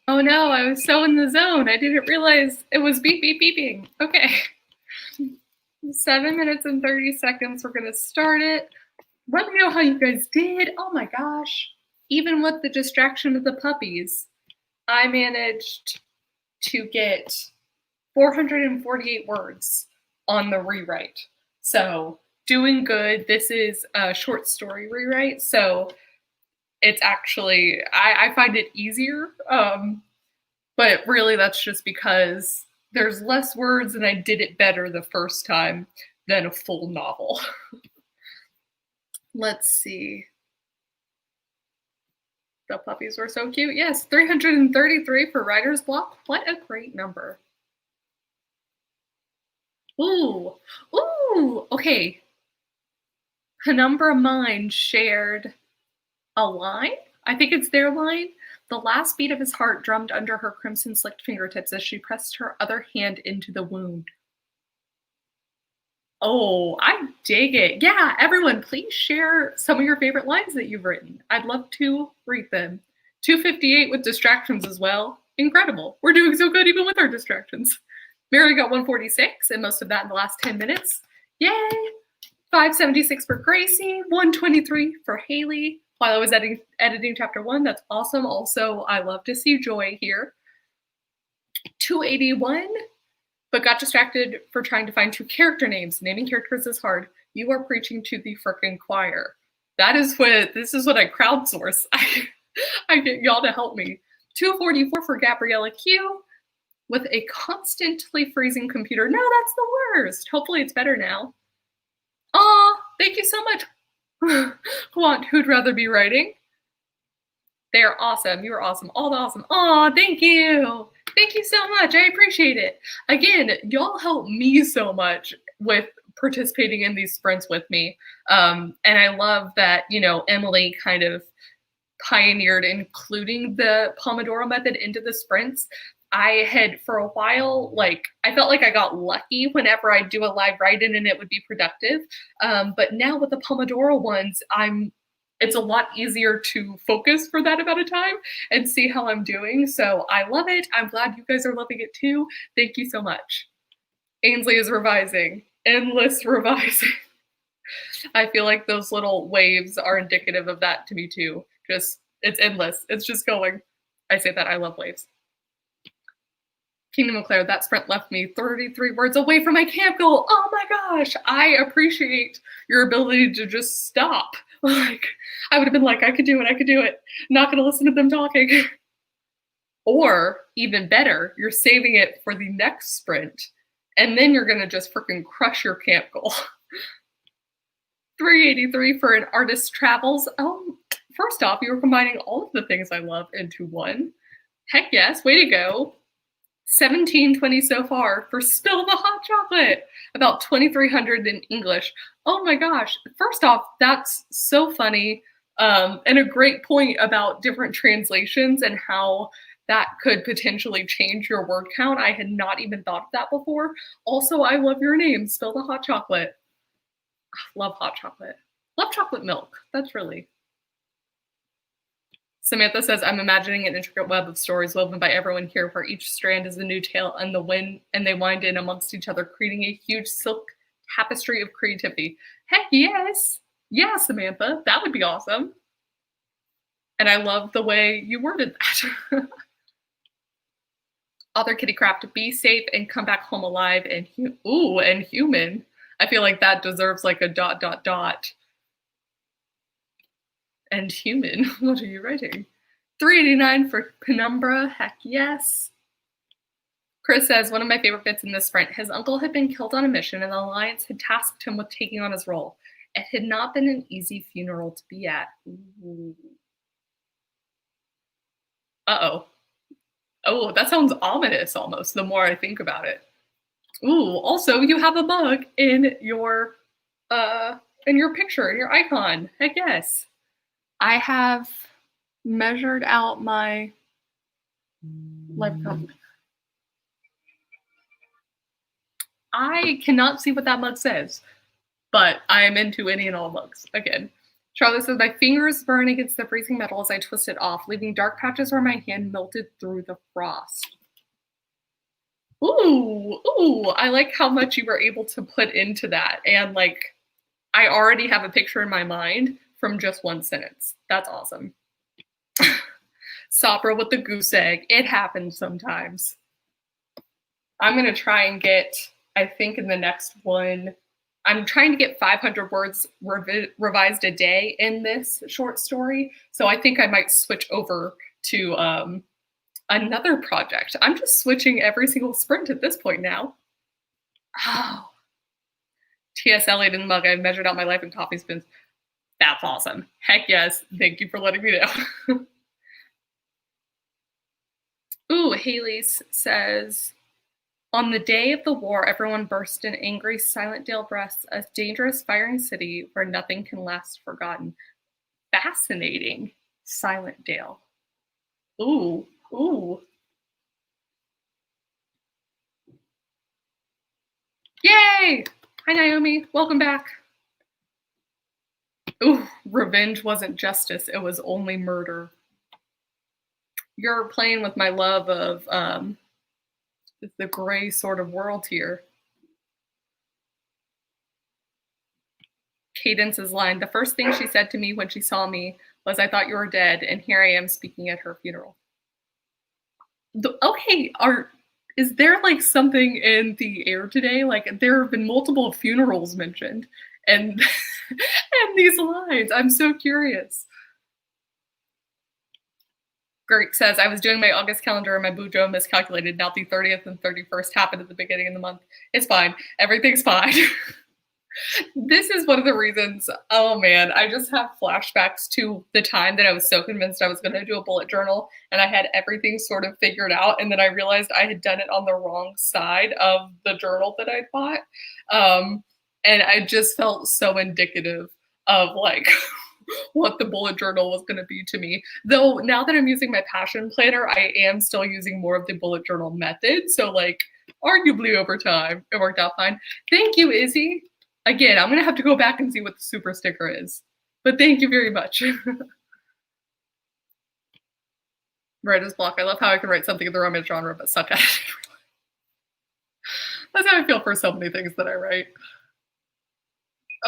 Oh no, I was so in the zone. I didn't realize it was beep, beep, beeping. Okay. 7 minutes and 30 seconds. We're going to start it. Let me know how you guys did. Oh my gosh. Even with the distraction of the puppies, I managed to get 448 words on the rewrite. So doing good. This is a short story rewrite. So it's actually, I find it easier. But really that's just because there's less words and I did it better the first time than a full novel. Let's see. The puppies were so cute. Yes, 333 for writer's block. What a great number. Ooh, okay. Penumbra Mind shared a line. I think it's their line. The last beat of his heart drummed under her crimson-slicked fingertips as she pressed her other hand into the wound. Oh, I dig it. Yeah, everyone, please share some of your favorite lines that you've written. I'd love to read them. 258 with distractions as well. Incredible. We're doing so good even with our distractions. Mary got 146, and most of that in the last 10 minutes. Yay! 576 for Gracie, 123 for Haley. While I was editing chapter 1, that's awesome. Also, I love to see Joy here. 281, but got distracted for trying to find 2 character names. Naming characters is hard. You are preaching to the frickin' choir. This is what I crowdsource. I get y'all to help me. 244 for Gabriella Q. With a constantly freezing computer. No, that's the worst. Hopefully it's better now. Aw, thank you so much. Who'd rather be writing? They are awesome. You are awesome. All the awesome. Aw, thank you. Thank you so much. I appreciate it. Again, y'all help me so much with participating in these sprints with me. And I love that, Emily kind of pioneered including the Pomodoro method into the sprints. I had for a while, I felt like I got lucky whenever I do a live write-in and it would be productive. But now with the Pomodoro ones, it's a lot easier to focus for that amount of time and see how I'm doing. So I love it. I'm glad you guys are loving it too. Thank you so much. Ainsley is revising. Endless revising. I feel like those little waves are indicative of that to me too. It's endless. It's just going. I say that I love waves. Kingdom of Claire, that sprint left me 33 words away from my camp goal. Oh my gosh. I appreciate your ability to just stop. I would have been like, I could do it. Not going to listen to them talking. Or even better, you're saving it for the next sprint. And then you're going to just freaking crush your camp goal. 383 for an artist's travels. First off, you were combining all of the things I love into one. Heck yes, way to go. 1720 so far for Spill the Hot Chocolate. About 2,300 in English. Oh my gosh. First off, that's so funny. And a great point about different translations and how that could potentially change your word count. I had not even thought of that before. Also, I love your name, Spill the Hot Chocolate. Love hot chocolate. Love chocolate milk. That's really. Samantha says, I'm imagining an intricate web of stories woven by everyone here where each strand is a new tale and they wind in amongst each other, creating a huge silk tapestry of creativity. Heck yes. Yeah, Samantha, that would be awesome. And I love the way you worded that. Author Kitty Craft, be safe and come back home alive and human. I feel like that deserves like a ... And human. What are you writing? 389 for Penumbra. Heck yes. Chris says, one of my favorite bits in this sprint. His uncle had been killed on a mission and the Alliance had tasked him with taking on his role. It had not been an easy funeral to be at. Ooh. Uh-oh. Oh, that sounds ominous almost, the more I think about it. Ooh, also you have a mug in your picture, in your icon. Heck yes. I have measured out my life cup. I cannot see what that mug says, but I am into any and all mugs. Again, Charlotte says, my fingers burn against the freezing metal as I twist it off, leaving dark patches where my hand melted through the frost. Ooh, I like how much you were able to put into that. And like, I already have a picture in my mind from just one sentence. That's awesome. Sopra with the goose egg. It happens sometimes. I'm going to try and get, I think in the next one, I'm trying to get 500 words revised a day in this short story. So I think I might switch over to another project. I'm just switching every single sprint at this point now. Oh. T.S. Eliot in the mug. I've measured out my life in coffee spoons. That's awesome. Heck yes. Thank you for letting me know. Ooh, Haley says, on the day of the war, everyone burst in angry, silent Dale breaths, a dangerous, firing city where nothing can last forgotten. Fascinating, Silent Dale. Ooh. Yay! Hi, Naomi. Welcome back. Ooh, revenge wasn't justice. It was only murder. You're playing with my love of the gray sort of world here. Cadence's line, the first thing she said to me when she saw me was, I thought you were dead, and here I am speaking at her funeral. Okay, is there like something in the air today? Like there have been multiple funerals mentioned and and these lines. I'm so curious. Greg says, I was doing my August calendar and my bujo miscalculated. Now the 30th and 31st happened at the beginning of the month. It's fine. Everything's fine. This is one of the reasons, oh man, I just have flashbacks to the time that I was so convinced I was going to do a bullet journal and I had everything sort of figured out. And then I realized I had done it on the wrong side of the journal that I'd bought. And I just felt so indicative of like what the bullet journal was going to be to me. Though now that I'm using my passion planner, I am still using more of the bullet journal method. So like arguably over time, it worked out fine. Thank you, Izzy. Again, I'm going to have to go back and see what the super sticker is. But thank you very much. Writer's block. I love how I can write something in the romance genre, but suck at it. That's how I feel for so many things that I write.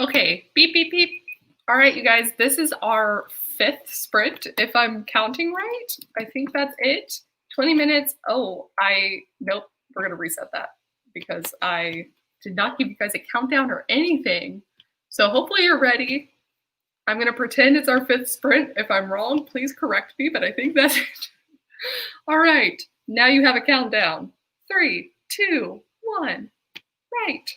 Okay, beep, beep, beep. All right, you guys, this is our 5th sprint, if I'm counting right. I think that's it. 20 minutes. Oh, nope, we're going to reset that because I did not give you guys a countdown or anything. So hopefully you're ready. I'm going to pretend it's our 5th sprint. If I'm wrong, please correct me, but I think that's it. All right, now you have a countdown. 3, 2, 1, right.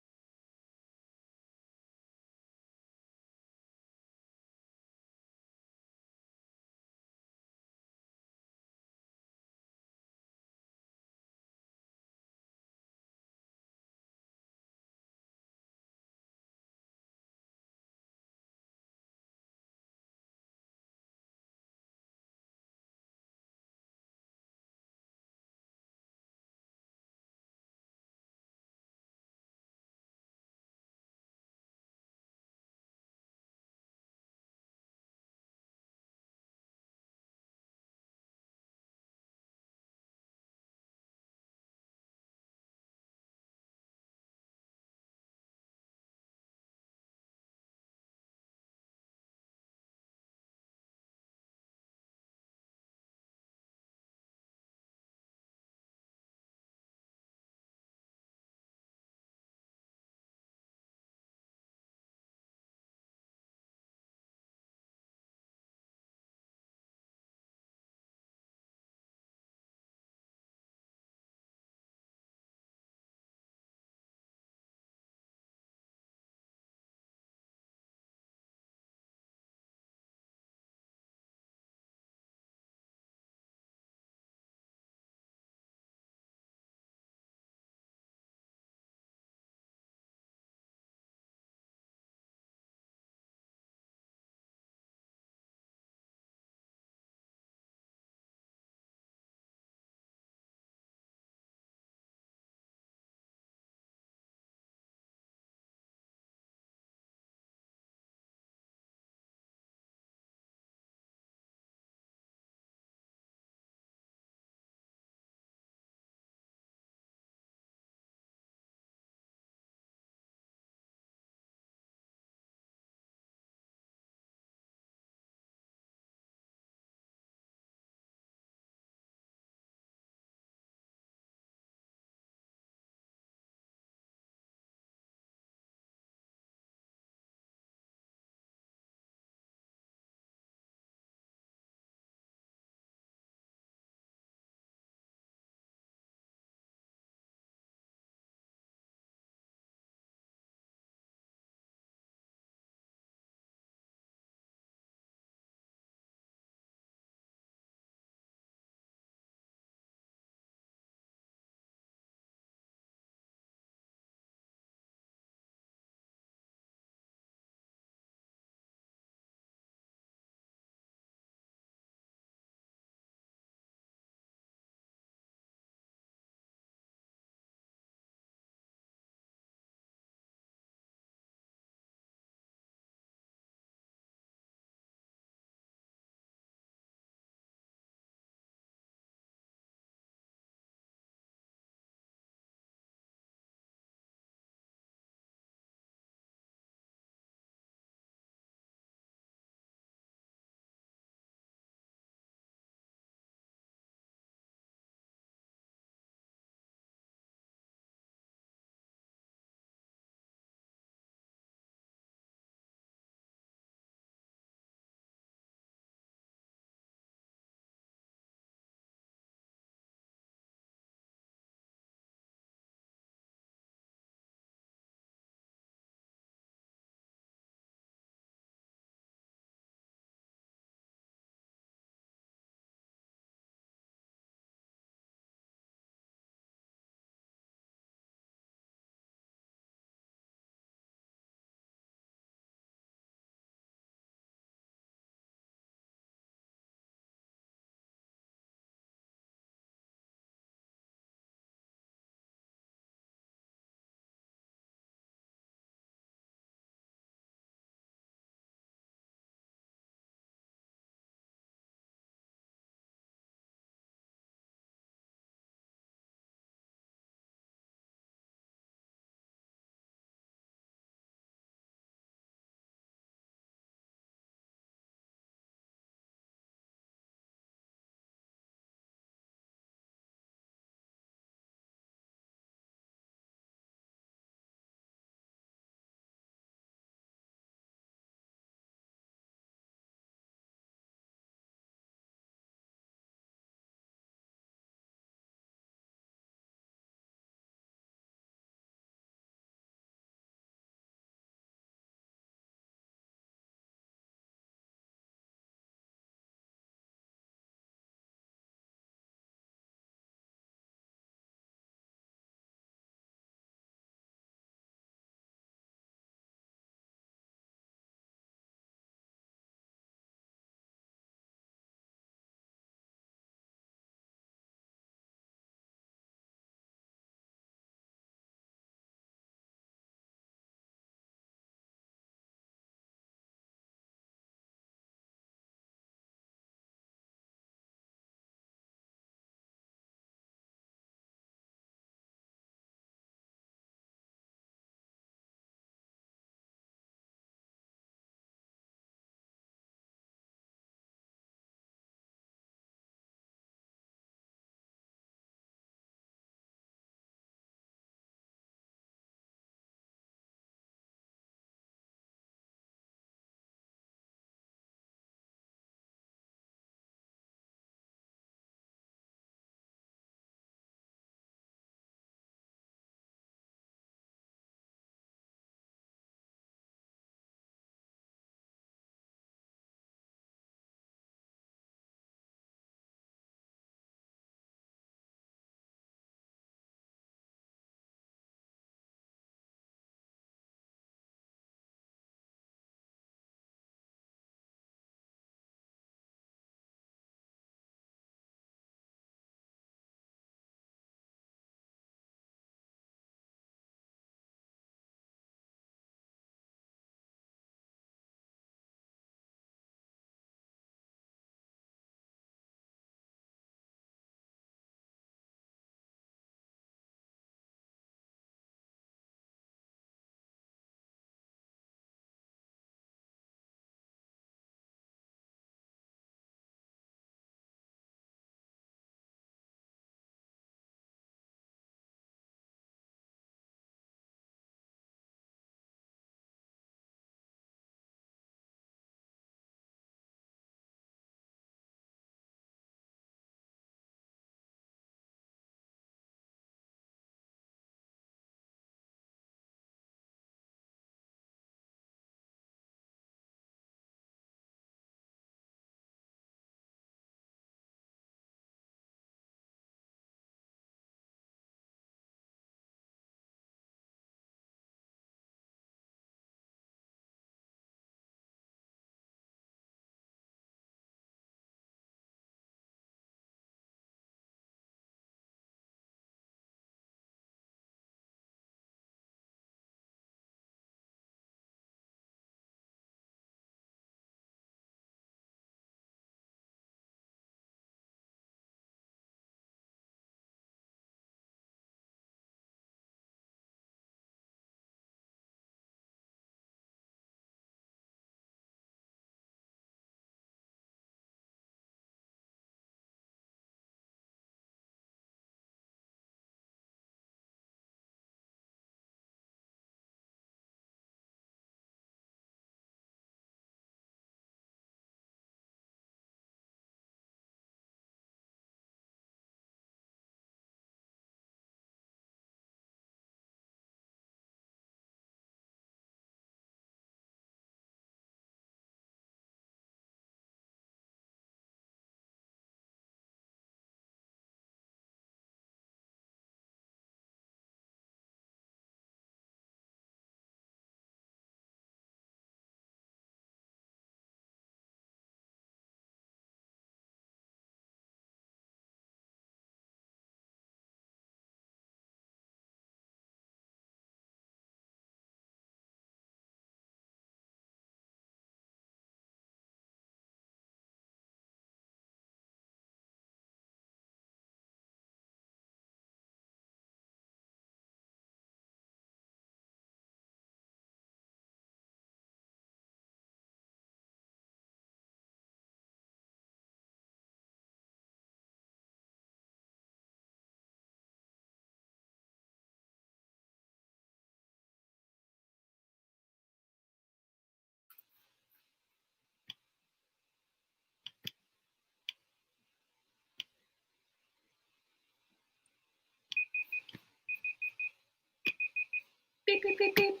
Beep, beep, beep, beep.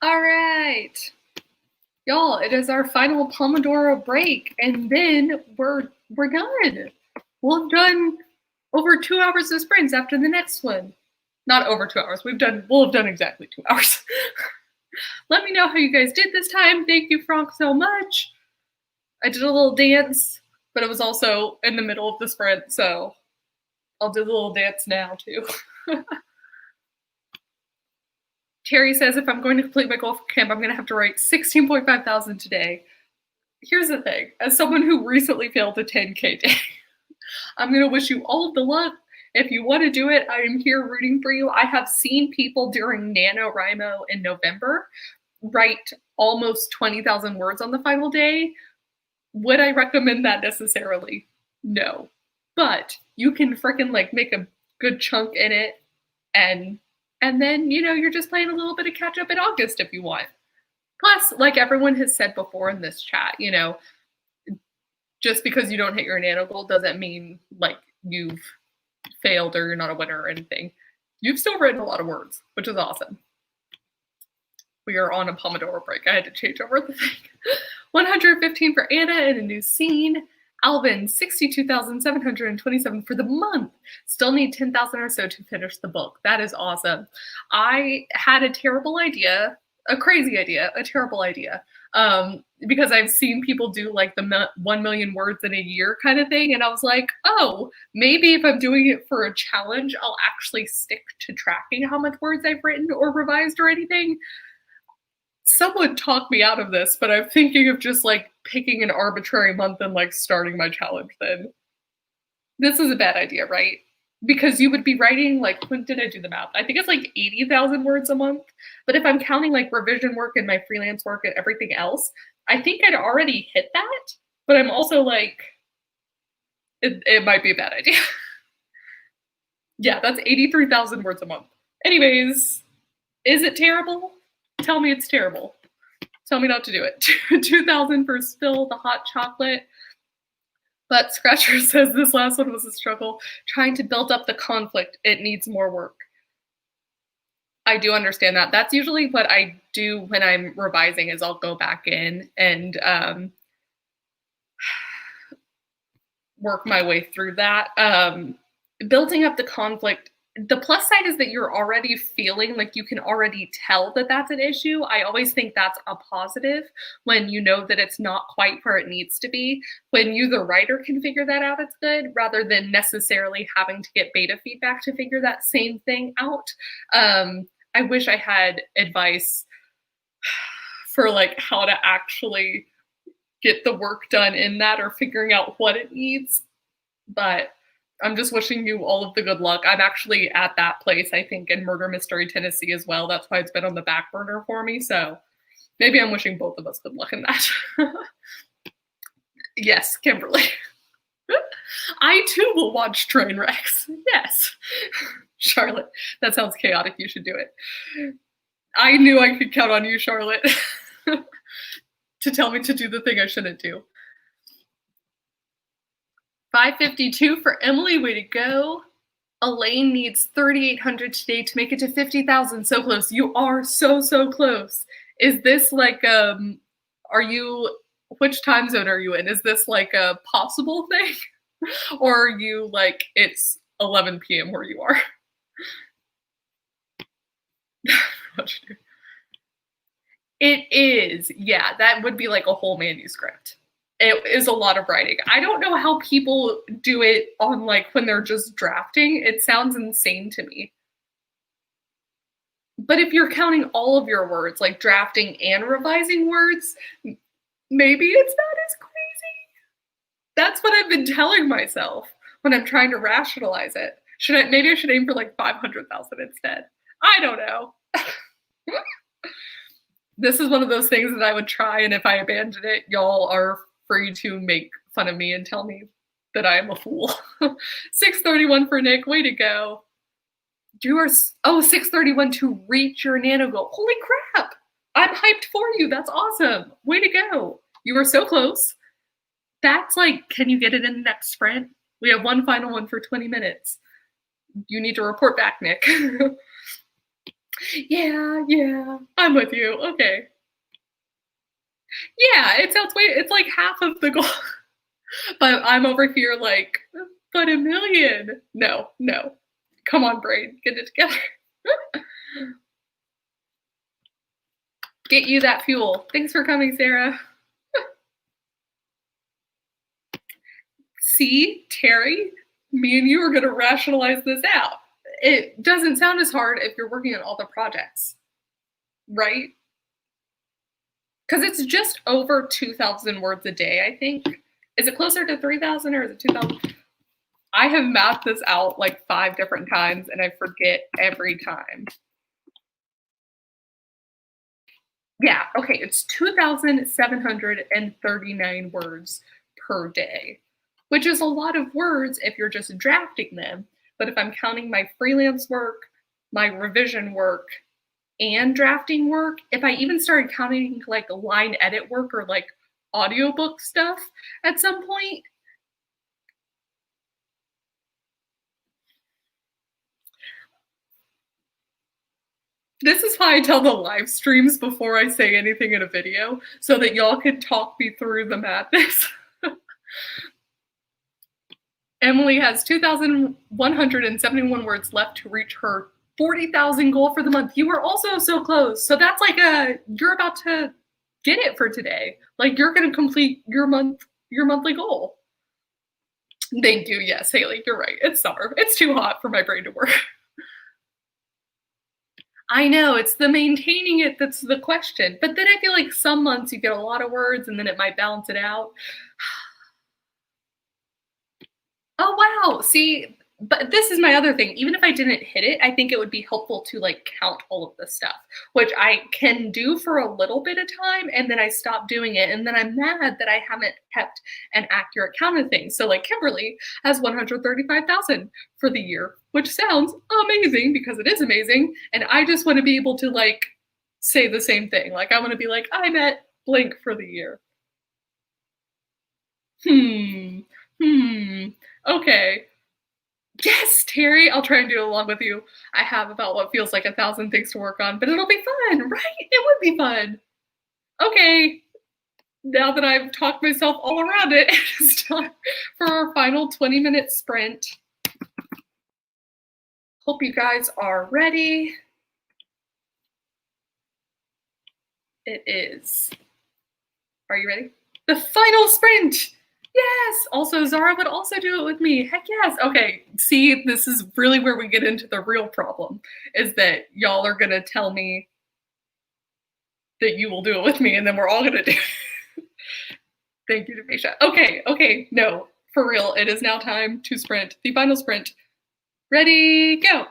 All right. Y'all, it is our final Pomodoro break, and then we're done. We'll have done over 2 hours of sprints after the next one. Not over 2 hours. We'll have done exactly 2 hours. Let me know how you guys did this time. Thank you, Frank, so much. I did a little dance, but it was also in the middle of the sprint, so I'll do the little dance now too. Terry says if I'm going to complete my goal for camp, I'm going to have to write 16.5 thousand today. Here's the thing. As someone who recently failed a 10K day, I'm going to wish you all of the luck. If you want to do it, I am here rooting for you. I have seen people during NaNoWriMo in November write almost 20,000 words on the final day. Would I recommend that necessarily? No. But you can freaking like make a good chunk in it, and then, you know, you're just playing a little bit of catch up in August if you want. Plus, like everyone has said before in this chat, you know, just because you don't hit your nano goal doesn't mean like you've failed or you're not a winner or anything. You've still written a lot of words, which is awesome. We are on a Pomodoro break. I had to change over the thing. 115 for Anna in a new scene. Alvin, 62,727 for the month. Still need 10,000 or so to finish the book. That is awesome. I had a terrible idea, a crazy idea, a terrible idea, because I've seen people do like the 1 million words in a year kind of thing. And I was like, oh, maybe if I'm doing it for a challenge, I'll actually stick to tracking how much words I've written or revised or anything. Someone talked me out of this, but I'm thinking of just like picking an arbitrary month and like starting my challenge then. This is a bad idea, right? Because you would be writing like, when did I do the math? I think it's like 80,000 words a month. But if I'm counting like revision work and my freelance work and everything else, I think I'd already hit that. But I'm also like, it might be a bad idea. Yeah, that's 83,000 words a month. Anyways, is it terrible? Tell me it's terrible. Tell me not to do it. 2,000 for Spill the Hot Chocolate. But Scratcher says this last one was a struggle. Trying to build up the conflict. It needs more work. I do understand that. That's usually what I do when I'm revising is I'll go back in and work my way through that. Building up the conflict. The plus side is that you're already feeling like you can already tell that that's an issue. I always think that's a positive when you know that it's not quite where it needs to be. When you, the writer, can figure that out, it's good, rather than necessarily having to get beta feedback to figure that same thing out. I wish I had advice for like how to actually get the work done in that or figuring out what it needs, but I'm just wishing you all of the good luck. I'm actually at that place, I think, in Murder Mystery Tennessee as well. That's why it's been on the back burner for me. So maybe I'm wishing both of us good luck in that. Yes, Kimberly. I too will watch train wrecks. Yes. Charlotte, that sounds chaotic. You should do it. I knew I could count on you, Charlotte, to tell me to do the thing I shouldn't do. 552 for Emily, way to go. Elaine needs 3,800 today to make it to 50,000. So close. You are so, so close. Is this like, which time zone are you in? Is this like a possible thing? Or are you like, it's 11 p.m. where you are? It is. Yeah, that would be like a whole manuscript. It is a lot of writing. I don't know how people do it on like when they're just drafting. It sounds insane to me. But if you're counting all of your words, like drafting and revising words, maybe it's not as crazy. That's what I've been telling myself when I'm trying to rationalize it. Maybe I should aim for like 500,000 instead. I don't know. This is one of those things that I would try, and if I abandon it, y'all are free to make fun of me and tell me that I am a fool. 631 for Nick, way to go. 631 to reach your nano goal. Holy crap! I'm hyped for you. That's awesome. Way to go. You were so close. That's like, can you get it in the next sprint? We have one final one for 20 minutes. You need to report back, Nick. Yeah, yeah, I'm with you. Okay. Yeah, it sounds way it's like half of the goal. But I'm over here like, but a million. No, no. Come on, brain, get it together. Get you that fuel. Thanks for coming, Sarah. See, Terry, me and you are going to rationalize this out. It doesn't sound as hard if you're working on all the projects, right? Because it's just over 2,000 words a day, I think. Is it closer to 3,000 or is it 2,000? I have mapped this out like 5 different times and I forget every time. Yeah, okay, it's 2,739 words per day, which is a lot of words if you're just drafting them. But if I'm counting my freelance work, my revision work, and drafting work, if I even started counting like line edit work or like audiobook stuff at some point, this is why I tell the live streams before I say anything in a video so that y'all can talk me through the madness. Emily has 2,171 words left to reach her 40,000 goal for the month. You were also so close. So that's like you're about to get it for today. Like you're going to complete your monthly goal. Thank you. Yes, Haley, you're right. It's summer. It's too hot for my brain to work. I know it's the maintaining it that's the question. But then I feel like some months you get a lot of words and then it might balance it out. Oh, wow. See, but this is my other thing. Even if I didn't hit it, I think it would be helpful to like count all of this stuff, which I can do for a little bit of time and then I stop doing it. And then I'm mad that I haven't kept an accurate count of things. So, like, Kimberly has 135,000 for the year, which sounds amazing because it is amazing. And I just want to be able to like say the same thing. Like, I want to be like, I met blank for the year. Hmm. Hmm. Okay. Yes, Terry, I'll try and do it along with you. I have about what feels like 1,000 things to work on, but it'll be fun, right? It would be fun. Okay, now that I've talked myself all around it, it's time for our final 20-minute sprint. Hope you guys are ready. It is. Are you ready? The final sprint. Yes. Also, Zara would also do it with me. Heck yes. Okay. See, this is really where we get into the real problem is that y'all are going to tell me that you will do it with me and then we're all going to do it. Thank you, Demisha. Okay. Okay. No, for real. It is now time to sprint. The final sprint. Ready, go.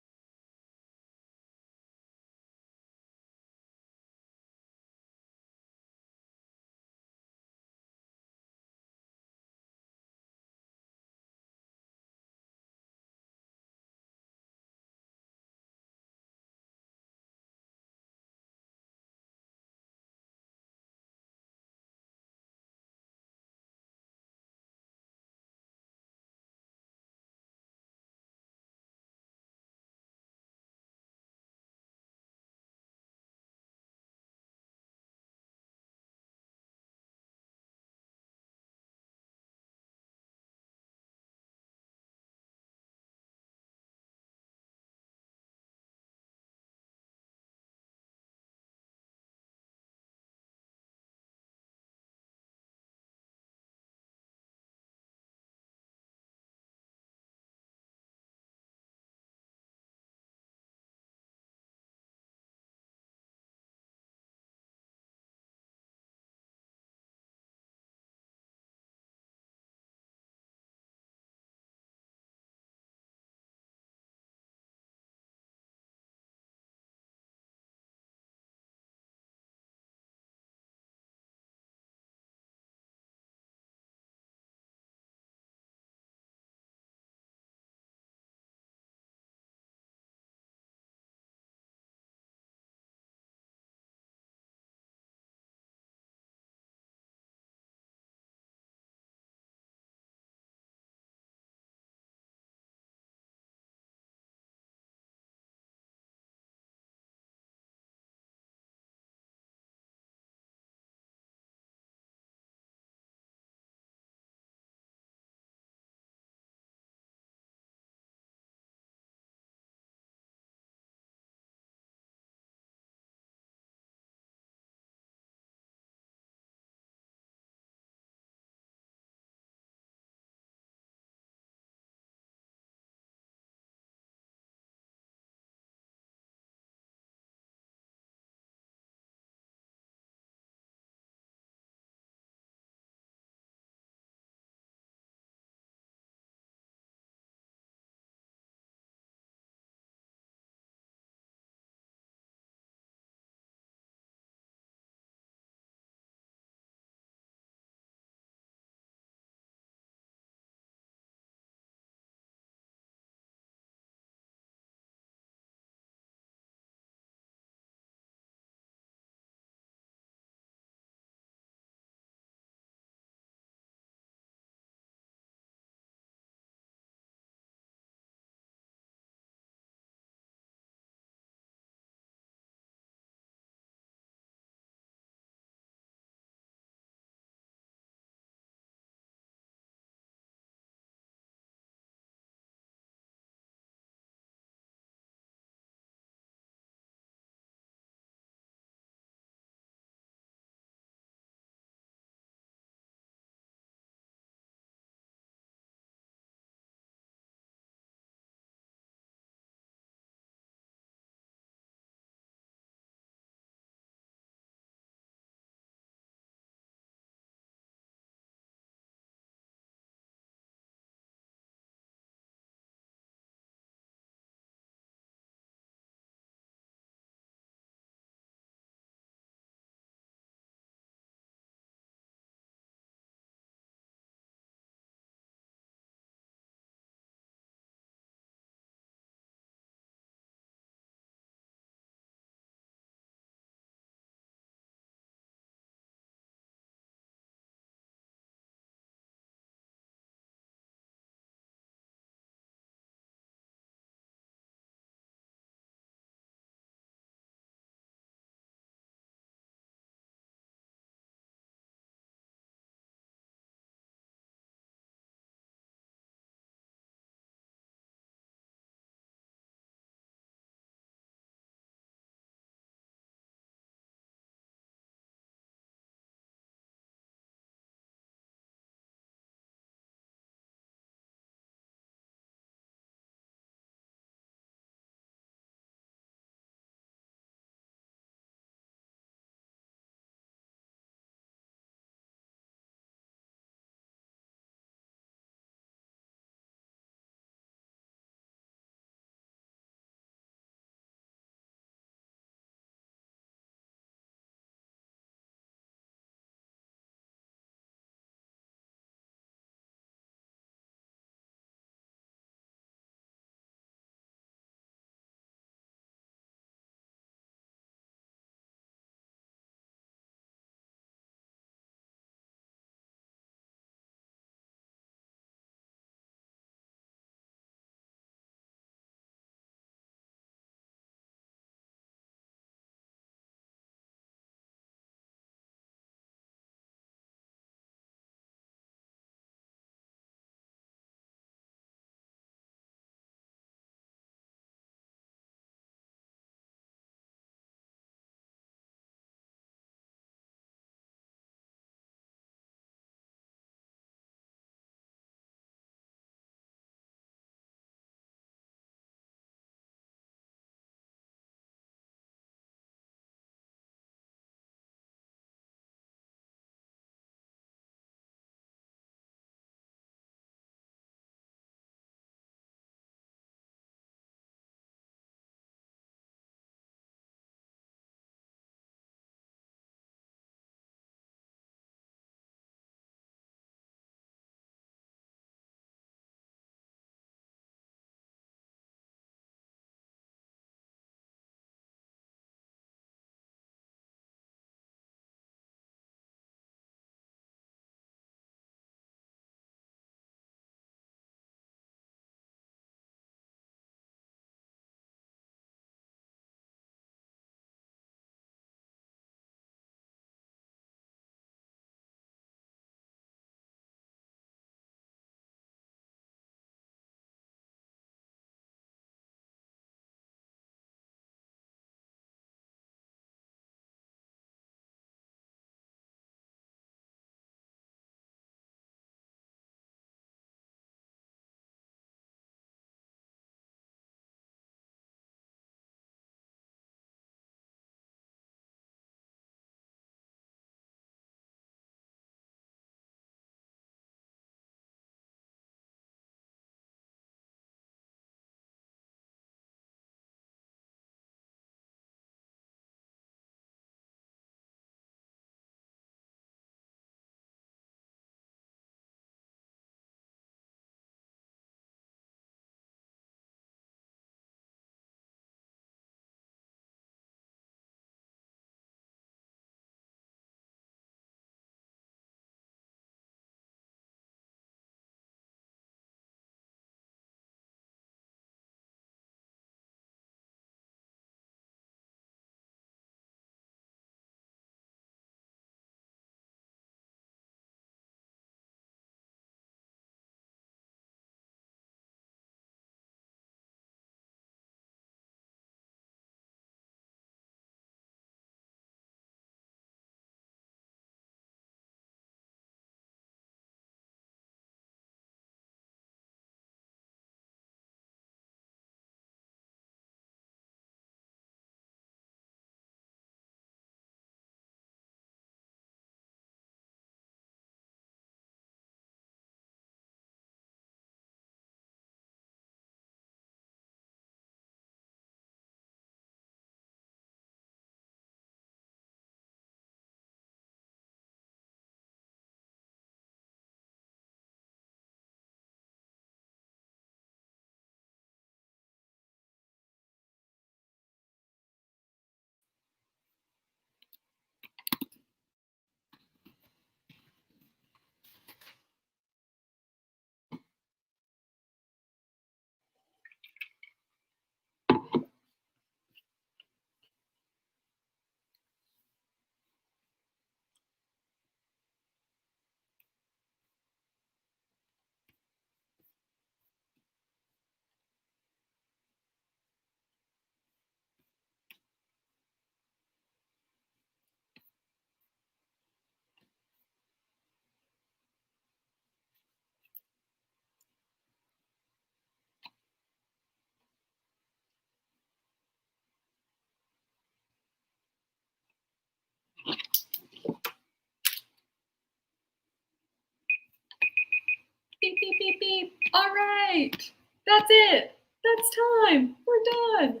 Beep, beep, beep, beep. All right. That's it. That's time. We're done.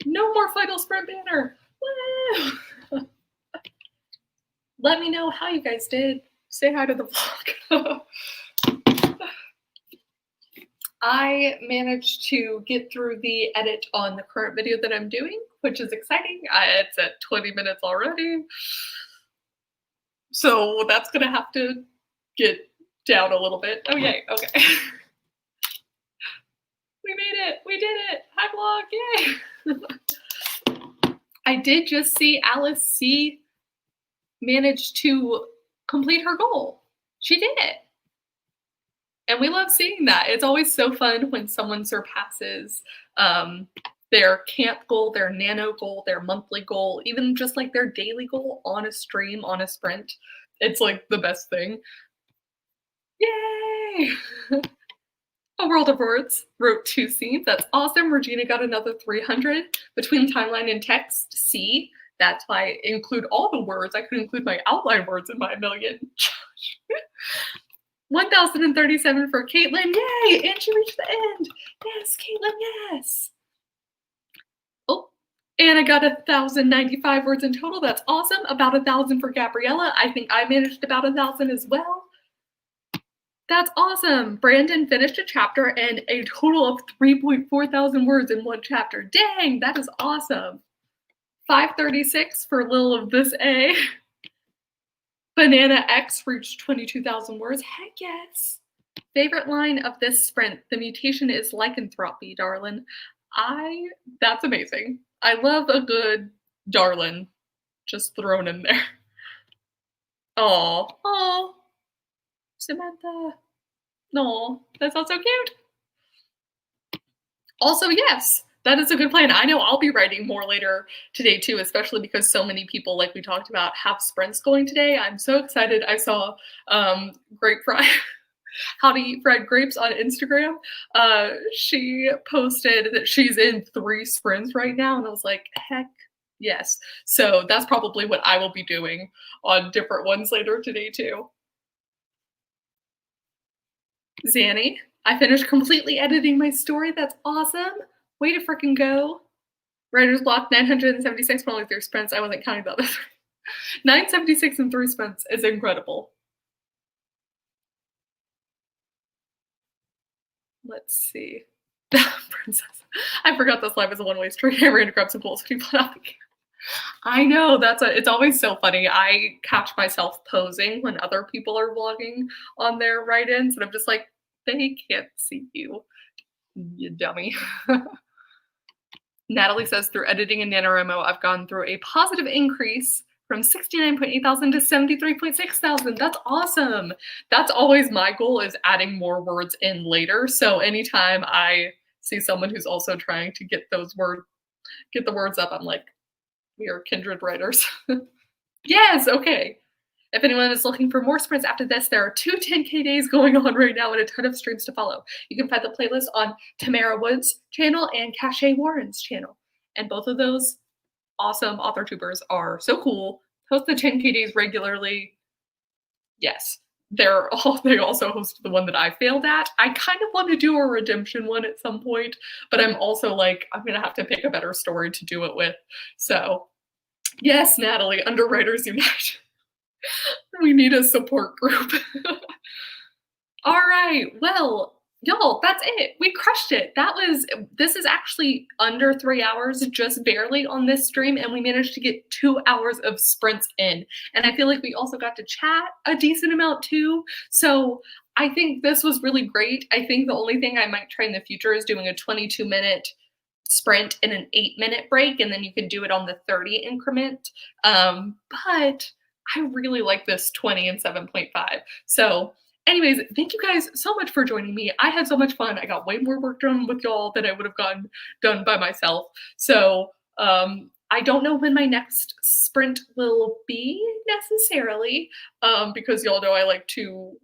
No more final sprint banner. Woo! Let me know how you guys did. Say hi to the vlog. I managed to get through the edit on the current video that I'm doing, which is exciting. It's at 20 minutes already. So that's gonna have to get down a little bit. Oh yay, okay. We made it, we did it. Hi vlog, yay. I did just see Alice C manage to complete her goal. She did it. And we love seeing that. It's always so fun when someone surpasses their camp goal, their nano goal, their monthly goal, even just like their daily goal on a stream, on a sprint. It's like the best thing. Yay! A World of Words wrote 2 scenes. That's awesome. Regina got another 300. Between timeline and text, C. That's why I include all the words. I could include my outline words in my million. 1,037 for Caitlin. Yay! And she reached the end. Yes, Caitlin, yes. Oh, and I got 1,095 words in total. That's awesome. About 1,000 for Gabriella. I think I managed about 1,000 as well. That's awesome. Brandon finished a chapter and a total of 3.4 thousand words in one chapter. Dang, that is awesome. 536 for Lil of This A. Banana X reached 22,000 words. Heck yes. Favorite line of this sprint. The mutation is lycanthropy, darling. That's amazing. I love a good darling just thrown in there. Oh, Samantha. No, that sounds so cute. Also, yes, that is a good plan. I know I'll be writing more later today too, especially because so many people, like we talked about, have sprints going today. I'm so excited. I saw Grape Fry, How to Eat Fried Grapes on Instagram. She posted that she's in 3 sprints right now, and I was like, heck yes. So that's probably what I will be doing on different ones later today too. Zanny, I finished completely editing my story. That's awesome. Way to freaking go. Writer's block 976 for only 3 sprints. I wasn't counting the other 3. 976 in 3 sprints is incredible. Let's see. Princess. I forgot this live is a one-way street. I ran to grab some goals when you put out the camera. I know, it's always so funny. I catch myself posing when other people are vlogging on their write-ins, and I'm just like, they can't see you, you dummy. Natalie says, through editing in NaNoWriMo, I've gone through a positive increase from 69.8 thousand to 73.6 thousand. That's awesome. That's always my goal, is adding more words in later. So anytime I see someone who's also trying to get the words up, I'm like, we are kindred writers. Yes, okay. If anyone is looking for more sprints after this, there are 2 10K days going on right now and a ton of streams to follow. You can find the playlist on Tamara Wood's channel and Cache Warren's channel. And both of those awesome author tubers are so cool. Host the 10K days regularly. Yes. They also hosted the one that I failed at. I kind of want to do a redemption one at some point, but I'm also like, I'm going to have to pick a better story to do it with. So yes, Natalie, Underwriters Unite. We need a support group. All right, well, y'all, that's it. We crushed it. This is actually under 3 hours, just barely on this stream, and we managed to get 2 hours of sprints in. And I feel like we also got to chat a decent amount too. So I think this was really great. I think the only thing I might try in the future is doing a 22-minute sprint and an 8-minute break, and then you can do it on the 30 increment. But I really like this 20 and 7.5. So anyways, thank you guys so much for joining me. I had so much fun. I got way more work done with y'all than I would have gotten done by myself. So I don't know when my next sprint will be necessarily, because y'all know I like to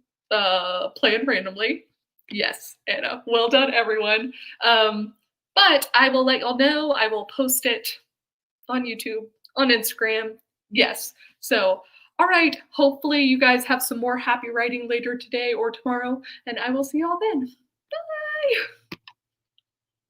plan randomly. Yes, Anna. Well done, everyone. But I will let y'all know. I will post it on YouTube, on Instagram. Yes. So All right, hopefully you guys have some more happy writing later today or tomorrow, and I will see y'all then. Bye.